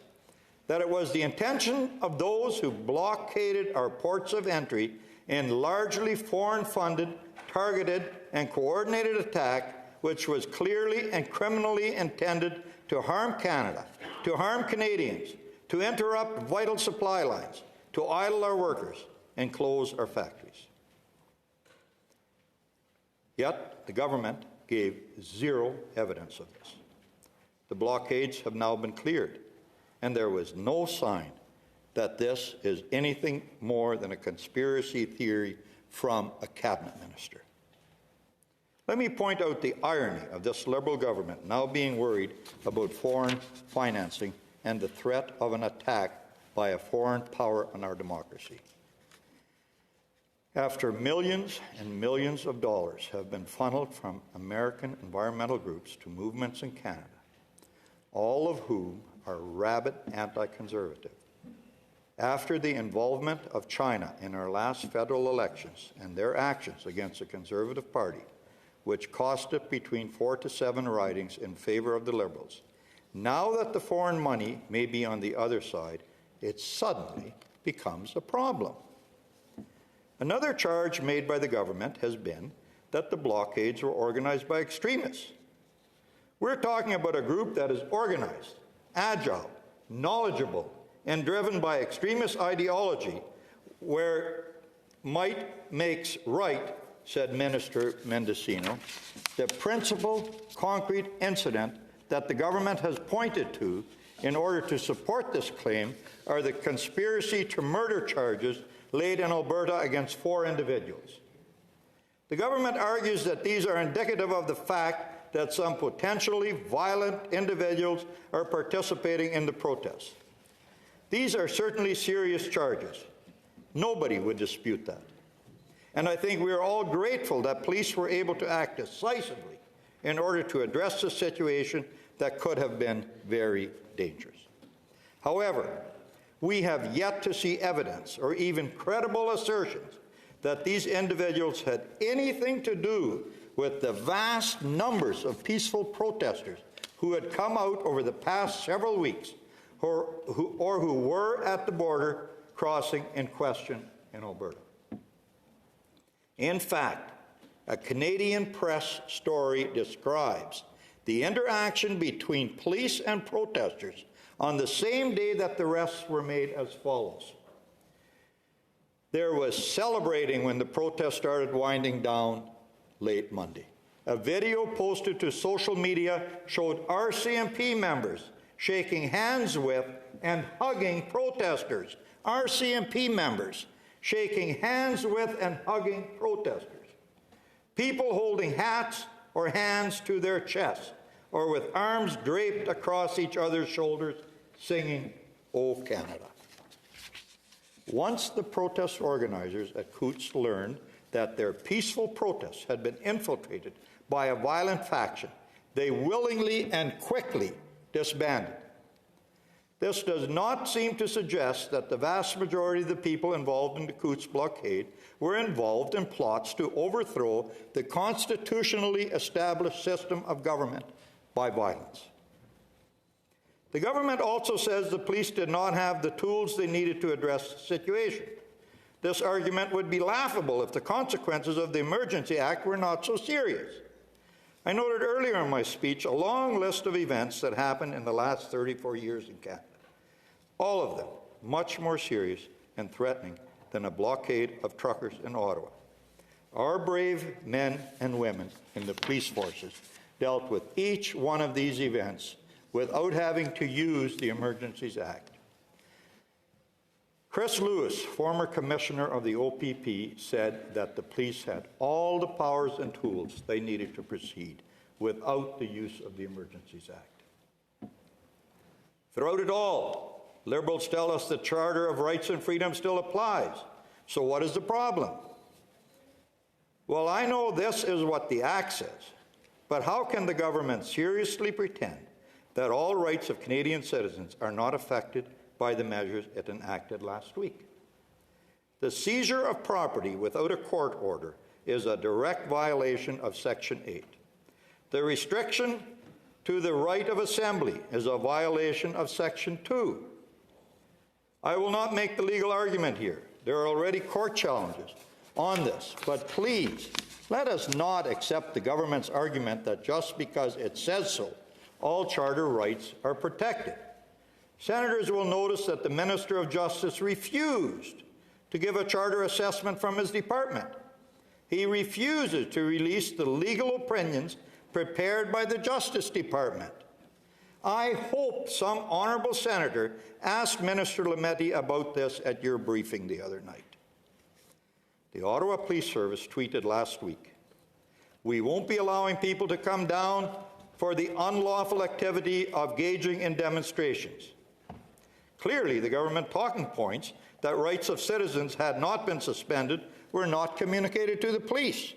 that it was the intention of those who blockaded our ports of entry in largely foreign-funded, targeted, and coordinated attack, which was clearly and criminally intended to harm Canada, to harm Canadians, to interrupt vital supply lines, to idle our workers, and close our factories." Yet, the government gave zero evidence of this. The blockades have now been cleared, and there was no sign that this is anything more than a conspiracy theory from a cabinet minister. Let me point out the irony of this Liberal government now being worried about foreign financing and the threat of an attack by a foreign power on our democracy. After millions and millions of dollars have been funneled from American environmental groups to movements in Canada, all of whom are rabid anti-conservative, after the involvement of China in our last federal elections and their actions against the Conservative Party, which cost it between 4 to 7 ridings in favour of the Liberals, now that the foreign money may be on the other side, it suddenly becomes a problem. Another charge made by the government has been that the blockades were organized by extremists. We're talking about a group that is organized, agile, knowledgeable, and driven by extremist ideology, where might makes right, said Minister Mendocino. The principal concrete incident that the government has pointed to in order to support this claim are the conspiracy to murder charges laid in Alberta against 4 individuals. The government argues that these are indicative of the fact that some potentially violent individuals are participating in the protests. These are certainly serious charges. Nobody would dispute that. And I think we are all grateful that police were able to act decisively in order to address the situation that could have been very dangerous. However, we have yet to see evidence or even credible assertions that these individuals had anything to do with the vast numbers of peaceful protesters who had come out over the past several weeks or who were at the border crossing in question in Alberta. In fact, a Canadian press story describes the interaction between police and protesters on the same day that the arrests were made as follows. There was celebrating when the protest started winding down late Monday. A video posted to social media showed RCMP members shaking hands with and hugging protesters. RCMP members shaking hands with and hugging protesters. People holding hats or hands to their chests or with arms draped across each other's shoulders, singing, "O Canada." Once the protest organizers at Coutts learned that their peaceful protests had been infiltrated by a violent faction, they willingly and quickly disbanded. This does not seem to suggest that the vast majority of the people involved in the Coutts blockade were involved in plots to overthrow the constitutionally established system of government by violence. The government also says the police did not have the tools they needed to address the situation. This argument would be laughable if the consequences of the Emergency Act were not so serious. I noted earlier in my speech a long list of events that happened in the last 34 years in Canada, all of them much more serious and threatening than a blockade of truckers in Ottawa. Our brave men and women in the police forces dealt with each one of these events without having to use the Emergencies Act. Chris Lewis, former commissioner of the OPP, said that the police had all the powers and tools they needed to proceed without the use of the Emergencies Act. Throughout it all, Liberals tell us the Charter of Rights and Freedom still applies. So what is the problem? Well, I know this is what the Act says, but how can the government seriously pretend that all rights of Canadian citizens are not affected by the measures it enacted last week? The seizure of property without a court order is a direct violation of Section 8. The restriction to the right of assembly is a violation of Section 2. I will not make the legal argument here. There are already court challenges on this, but please, let us not accept the government's argument that just because it says so, all charter rights are protected. Senators will notice that the Minister of Justice refused to give a charter assessment from his department. He refuses to release the legal opinions prepared by the Justice Department. I hope some honourable senator asked Minister Lametti about this at your briefing the other night. The Ottawa Police Service tweeted last week, "We won't be allowing people to come down for the unlawful activity of gauging in demonstrations." Clearly, the government talking points that rights of citizens had not been suspended were not communicated to the police.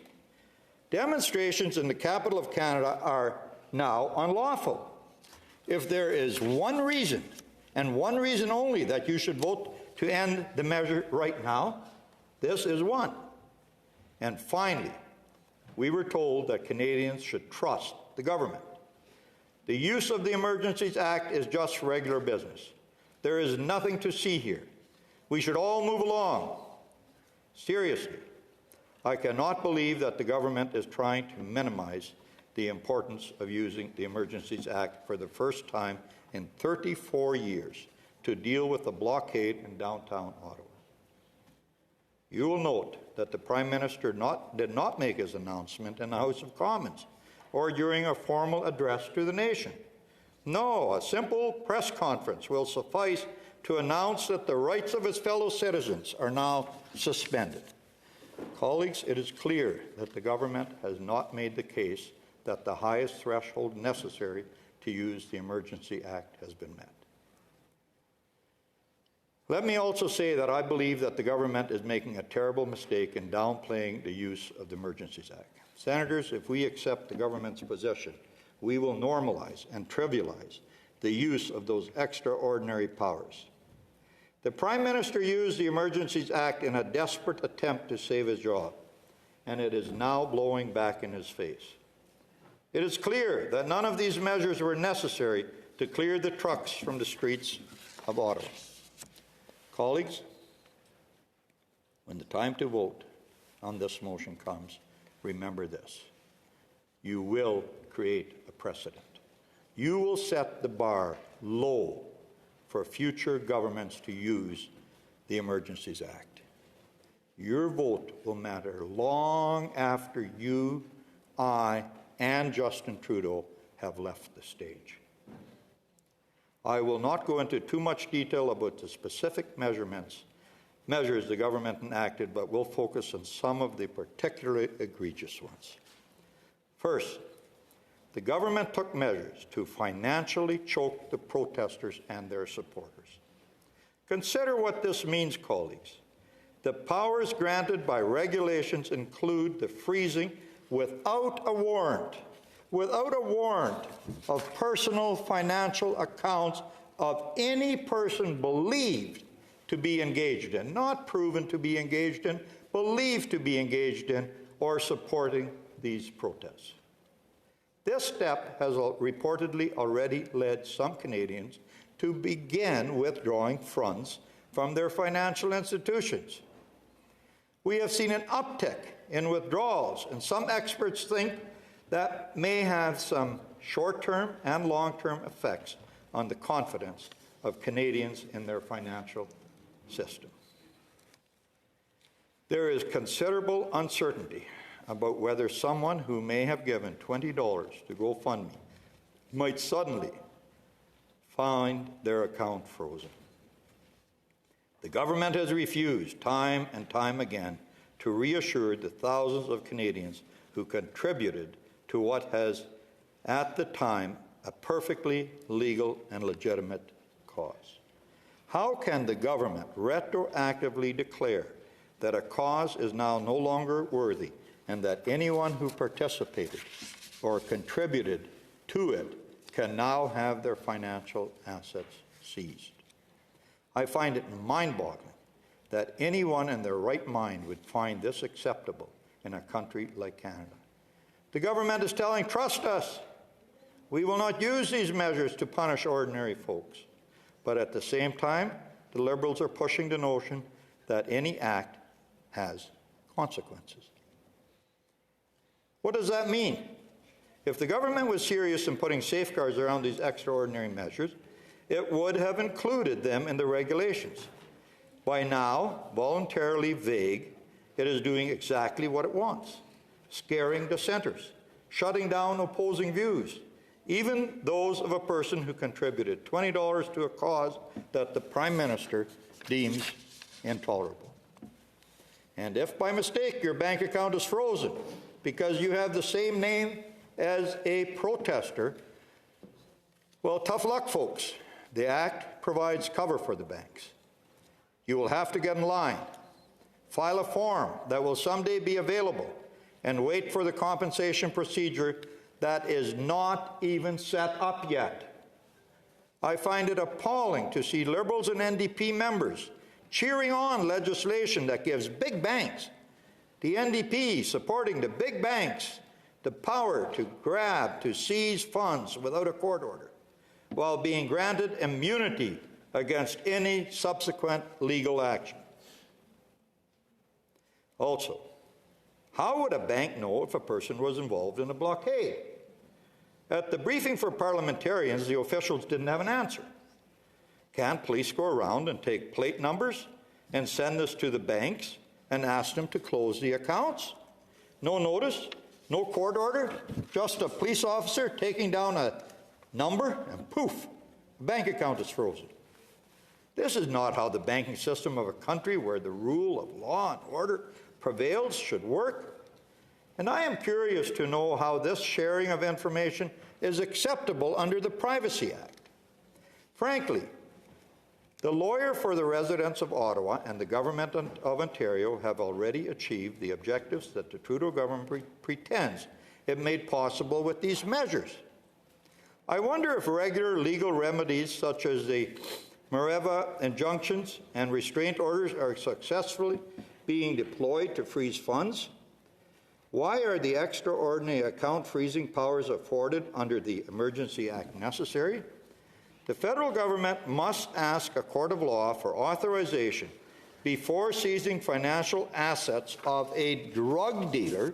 Demonstrations in the capital of Canada are now unlawful. If there is one reason, and one reason only, that you should vote to end the measure right now, this is one. And finally, we were told that Canadians should trust the government. The use of the Emergencies Act is just regular business. There is nothing to see here. We should all move along. Seriously, I cannot believe that the government is trying to minimize the importance of using the Emergencies Act for the first time in 34 years to deal with the blockade in downtown Ottawa. You will note that the Prime Minister did not make his announcement in the House of Commons or during a formal address to the nation. No, a simple press conference will suffice to announce that the rights of his fellow citizens are now suspended. Colleagues, it is clear that the government has not made the case that the highest threshold necessary to use the Emergency Act has been met. Let me also say that I believe that the government is making a terrible mistake in downplaying the use of the Emergencies Act. Senators, if we accept the government's position, we will normalize and trivialize the use of those extraordinary powers. The Prime Minister used the Emergencies Act in a desperate attempt to save his job, and it is now blowing back in his face. It is clear that none of these measures were necessary to clear the trucks from the streets of Ottawa. Colleagues, when the time to vote on this motion comes, remember this. You will create a precedent. You will set the bar low for future governments to use the Emergencies Act. Your vote will matter long after you, I, and Justin Trudeau have left the stage. I will not go into too much detail about the specific measures the government enacted, but will focus on some of the particularly egregious ones. First, the government took measures to financially choke the protesters and their supporters. Consider what this means, colleagues. The powers granted by regulations include the freezing without a warrant of personal financial accounts of any person believed to be engaged in, not proven to be engaged in, believed to be engaged in, or supporting these protests. This step has reportedly already led some Canadians to begin withdrawing funds from their financial institutions. We have seen an uptick in withdrawals, and some experts think that may have some short-term and long-term effects on the confidence of Canadians in their financial system. There is considerable uncertainty about whether someone who may have given $20 to GoFundMe might suddenly find their account frozen. The government has refused time and time again to reassure the thousands of Canadians who contributed to what has, at the time, a perfectly legal and legitimate cause. How can the government retroactively declare that a cause is now no longer worthy and that anyone who participated or contributed to it can now have their financial assets seized? I find it mind-boggling that anyone in their right mind would find this acceptable in a country like Canada. The government is telling, trust us. We will not use these measures to punish ordinary folks. But at the same time, the Liberals are pushing the notion that any act has consequences. What does that mean? If the government was serious in putting safeguards around these extraordinary measures, it would have included them in the regulations. By now, voluntarily vague, it is doing exactly what it wants, scaring dissenters, shutting down opposing views, even those of a person who contributed $20 to a cause that the Prime Minister deems intolerable. And if by mistake your bank account is frozen because you have the same name as a protester, well, tough luck, folks. The Act provides cover for the banks. You will have to get in line, file a form that will someday be available, and wait for the compensation procedure that is not even set up yet. I find it appalling to see Liberals and NDP members cheering on legislation that gives big banks, the NDP supporting the big banks, the power to grab, to seize funds without a court order, while being granted immunity against any subsequent legal action. Also, how would a bank know if a person was involved in a blockade? At the briefing for parliamentarians, the officials didn't have an answer. Can't police go around and take plate numbers and send this to the banks and ask them to close the accounts? No notice, no court order, just a police officer taking down a number and poof, the bank account is frozen. This is not how the banking system of a country where the rule of law and order prevails should work. And I am curious to know how this sharing of information is acceptable under the Privacy Act. Frankly, the lawyer for the residents of Ottawa and the government of Ontario have already achieved the objectives that the Trudeau government pretends it made possible with these measures. I wonder if regular legal remedies such as the Mareva injunctions and restraint orders are successfully being deployed to freeze funds. Why are the extraordinary account freezing powers afforded under the Emergency Act necessary? The federal government must ask a court of law for authorization before seizing financial assets of a drug dealer,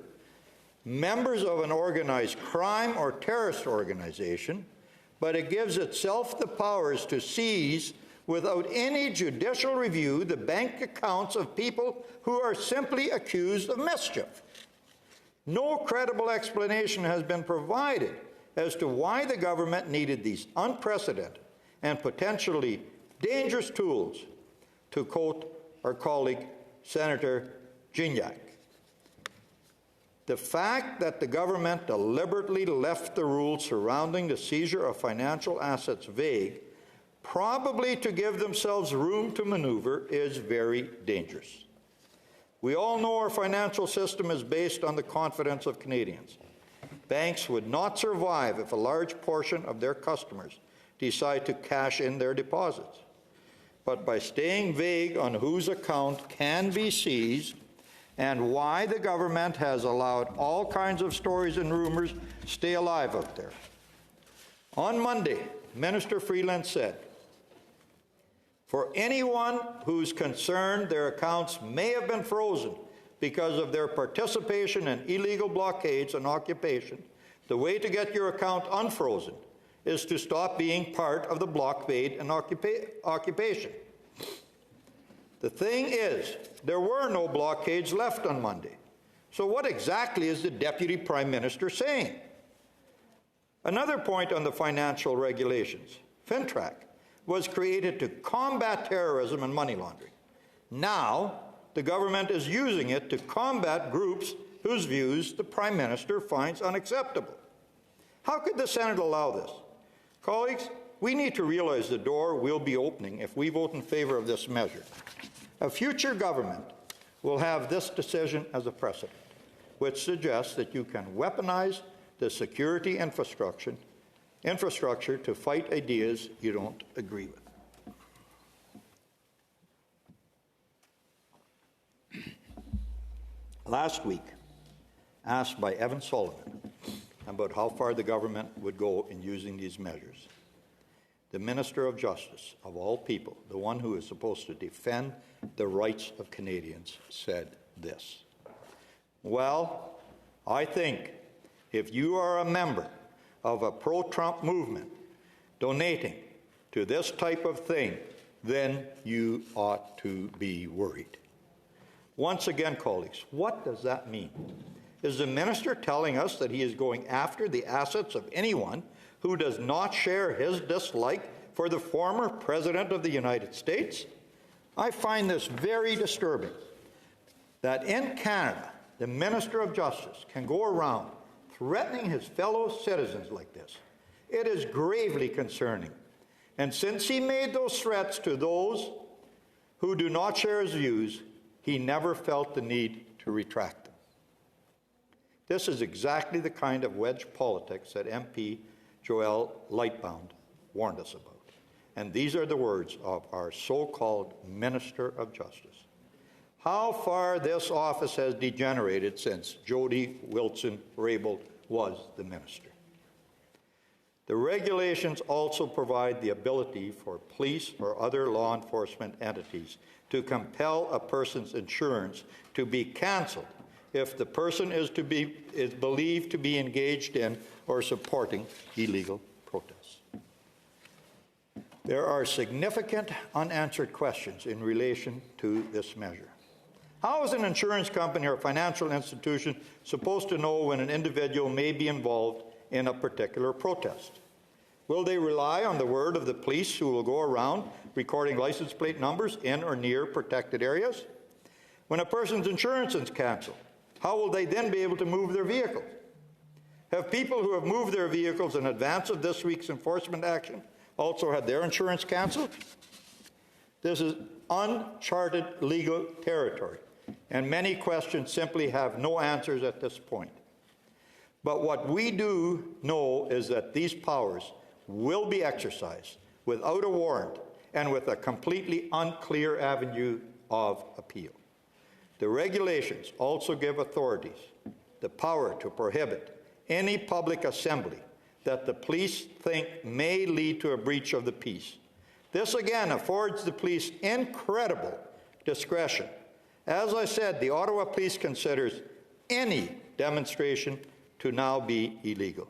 members of an organized crime or terrorist organization, but it gives itself the powers to seize without any judicial review the bank accounts of people who are simply accused of mischief. No credible explanation has been provided as to why the government needed these unprecedented and potentially dangerous tools, to quote our colleague Senator Gignac. The fact that the government deliberately left the rules surrounding the seizure of financial assets vague, probably to give themselves room to maneuver, is very dangerous. We all know our financial system is based on the confidence of Canadians. Banks would not survive if a large portion of their customers decide to cash in their deposits. But by staying vague on whose account can be seized and why the government has allowed all kinds of stories and rumors stay alive out there. On Monday, Minister Freeland said, "For anyone who's concerned their accounts may have been frozen because of their participation in illegal blockades and occupation, the way to get your account unfrozen is to stop being part of the blockade and occupation." The thing is, there were no blockades left on Monday. So what exactly is the Deputy Prime Minister saying? Another point on the financial regulations. FinTrack was created to combat terrorism and money laundering. Now, the government is using it to combat groups whose views the Prime Minister finds unacceptable. How could the Senate allow this? Colleagues, we need to realize the door will be opening if we vote in favour of this measure. A future government will have this decision as a precedent, which suggests that you can weaponize the security infrastructure to fight ideas you don't agree with. Last week, asked by Evan Sullivan about how far the government would go in using these measures, the Minister of Justice, of all people, the one who is supposed to defend the rights of Canadians, said this: "Well, I think if you are a member of a pro-Trump movement donating to this type of thing, then you ought to be worried." Once again, colleagues, what does that mean? Is the minister telling us that he is going after the assets of anyone who does not share his dislike for the former President of the United States? I find this very disturbing, that in Canada, the Minister of Justice can go around threatening his fellow citizens like this. It is gravely concerning. And since he made those threats to those who do not share his views, he never felt the need to retract them. This is exactly the kind of wedge politics that MP Joelle Lightbound warned us about. And these are the words of our so-called Minister of Justice. How far this office has degenerated since Jody Wilson-Raybould was the minister. The regulations also provide the ability for police or other law enforcement entities to compel a person's insurance to be cancelled if the person is believed to be engaged in or supporting illegal protests. There are significant unanswered questions in relation to this measure. How is an insurance company or financial institution supposed to know when an individual may be involved in a particular protest? Will they rely on the word of the police who will go around recording license plate numbers in or near protected areas? When a person's insurance is cancelled, how will they then be able to move their vehicles? Have people who have moved their vehicles in advance of this week's enforcement action also had their insurance cancelled? This is uncharted legal territory, and many questions simply have no answers at this point. But what we do know is that these powers will be exercised without a warrant and with a completely unclear avenue of appeal. The regulations also give authorities the power to prohibit any public assembly that the police think may lead to a breach of the peace. This again affords the police incredible discretion. As I said, the Ottawa Police considers any demonstration to now be illegal.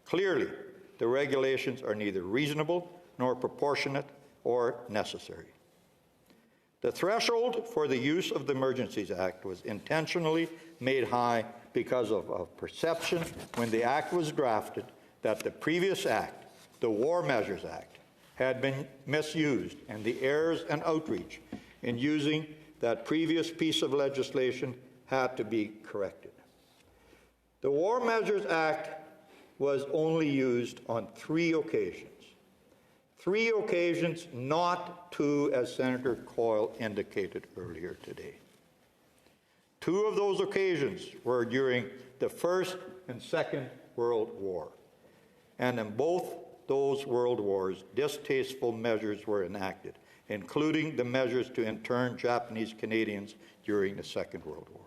Clearly, the regulations are neither reasonable nor proportionate or necessary. The threshold for the use of the Emergencies Act was intentionally made high because of perception when the Act was drafted that the previous Act, the War Measures Act, had been misused, and the errors and outreach in using that previous piece of legislation had to be corrected. The War Measures Act was only used on 3 occasions. 3 occasions, not 2, as Senator Coyle indicated earlier today. 2 of those occasions were during the First and Second World War. And in both those world wars, distasteful measures were enacted, including the measures to intern Japanese Canadians during the Second World War.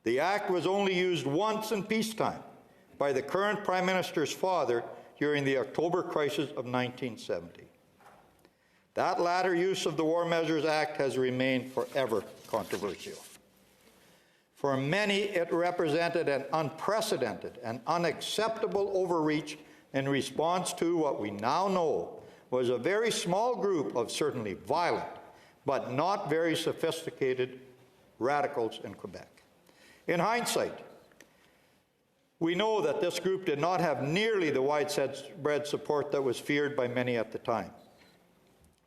The Act was only used once in peacetime by the current Prime Minister's father during the October crisis of 1970. That latter use of the War Measures Act has remained forever controversial. For many, it represented an unprecedented and unacceptable overreach in response to what we now know was a very small group of certainly violent, but not very sophisticated radicals in Quebec. In hindsight, we know that this group did not have nearly the widespread support that was feared by many at the time.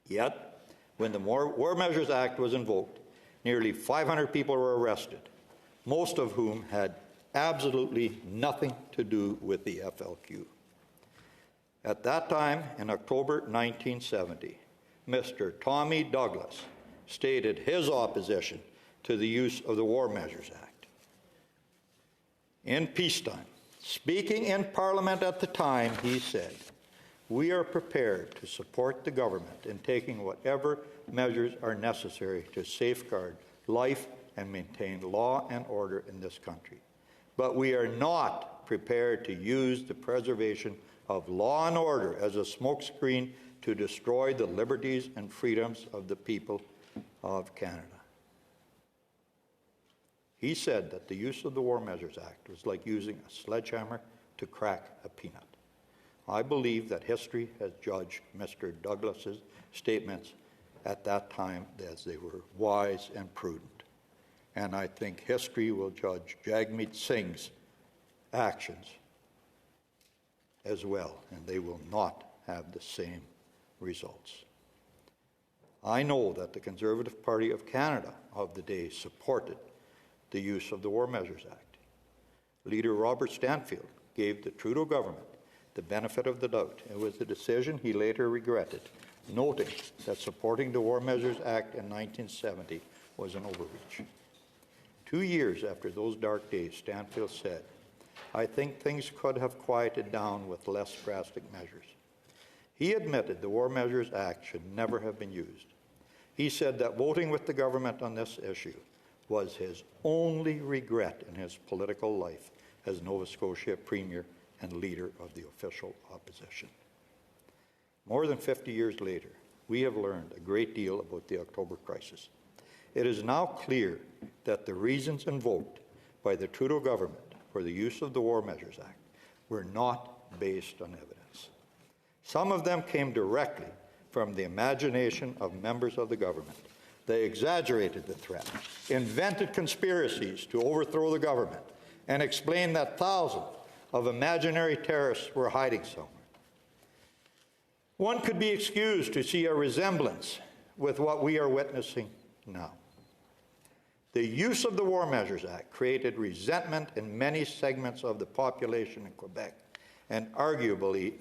Yet, when the War Measures Act was invoked, nearly 500 people were arrested, most of whom had absolutely nothing to do with the FLQ. At that time, in October 1970, Mr. Tommy Douglas stated his opposition to the use of the War Measures Act. In peacetime, speaking in Parliament at the time, he said, "We are prepared to support the government in taking whatever measures are necessary to safeguard life and maintain law and order in this country. But we are not prepared to use the preservation of law and order as a smokescreen to destroy the liberties and freedoms of the people of Canada." He said that the use of the War Measures Act was like using a sledgehammer to crack a peanut. I believe that history has judged Mr. Douglas's statements at that time as they were wise and prudent. And I think history will judge Jagmeet Singh's actions as well, and they will not have the same results. I know that the Conservative Party of Canada of the day supported the use of the War Measures Act. Leader Robert Stanfield gave the Trudeau government the benefit of the doubt. It was a decision he later regretted, noting that supporting the War Measures Act in 1970 was an overreach. 2 years after those dark days, Stanfield said, "I think things could have quieted down with less drastic measures." He admitted the War Measures Act should never have been used. He said that voting with the government on this issue was his only regret in his political life as Nova Scotia Premier and leader of the official opposition. More than 50 years later, we have learned a great deal about the October crisis. It is now clear that the reasons invoked by the Trudeau government for the use of the War Measures Act were not based on evidence. Some of them came directly from the imagination of members of the government. They exaggerated the threat, invented conspiracies to overthrow the government, and explained that thousands of imaginary terrorists were hiding somewhere. One could be excused to see a resemblance with what we are witnessing now. The use of the War Measures Act created resentment in many segments of the population in Quebec and arguably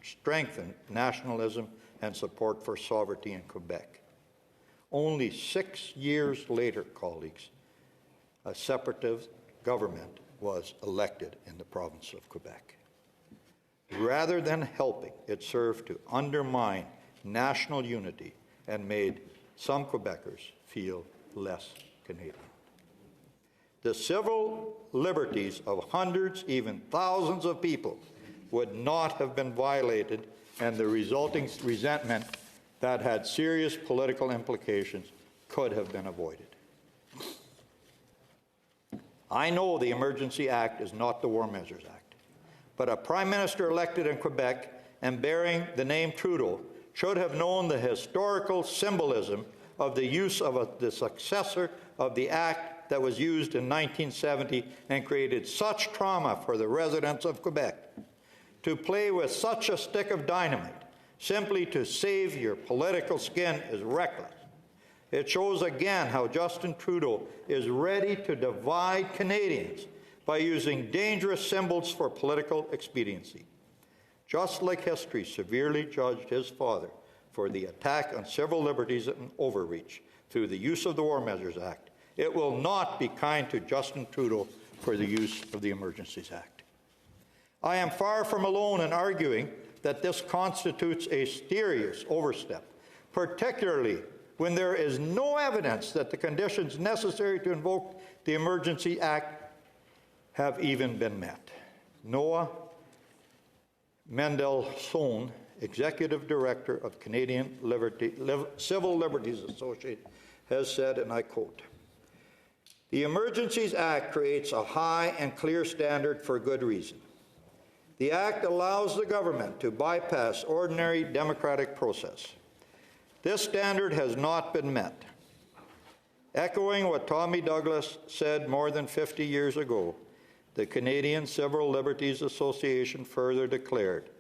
strengthened nationalism and support for sovereignty in Quebec. Only 6 years later, colleagues, a separatist government was elected in the province of Quebec. Rather than helping, it served to undermine national unity and made some Quebecers feel less Canadian. The civil liberties of hundreds, even thousands of people would not have been violated, and the resulting resentment that had serious political implications could have been avoided. I know the Emergency Act is not the War Measures Act, but a Prime Minister elected in Quebec and bearing the name Trudeau should have known the historical symbolism of the use of the successor of the Act that was used in 1970 and created such trauma for the residents of Quebec. To play with such a stick of dynamite simply to save your political skin is reckless. It shows again how Justin Trudeau is ready to divide Canadians by using dangerous symbols for political expediency. Just like history severely judged his father for the attack on civil liberties and overreach through the use of the War Measures Act, it will not be kind to Justin Trudeau for the use of the Emergencies Act. I am far from alone in arguing that this constitutes a serious overstep, particularly when there is no evidence that the conditions necessary to invoke the Emergency Act have even been met. Noah Mendelssohn, Executive Director of Canadian Civil Liberties Association, has said, and I quote, "The Emergencies Act creates a high and clear standard for good reason. The Act allows the government to bypass ordinary democratic process. This standard has not been met. Echoing what Tommy Douglas said more than 50 years ago, the Canadian Civil Liberties Association further declared,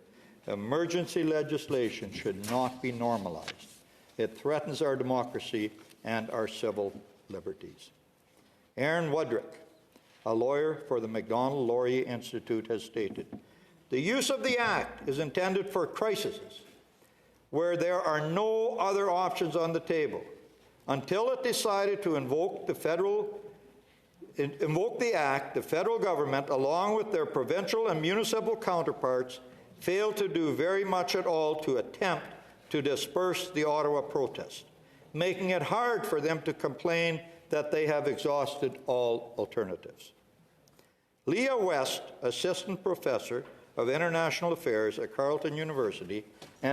emergency legislation should not be normalized. It threatens our democracy and our civil liberties." Aaron Wudrick, a lawyer for the Macdonald-Laurier Institute, has stated, "The use of the Act is intended for crises where there are no other options on the table. Until it decided to invoke the Act, the federal government, along with their provincial and municipal counterparts, failed to do very much at all to attempt to disperse the Ottawa protest, making it hard for them to complain that they have exhausted all alternatives." Leah West, Assistant Professor of International Affairs at Carleton University and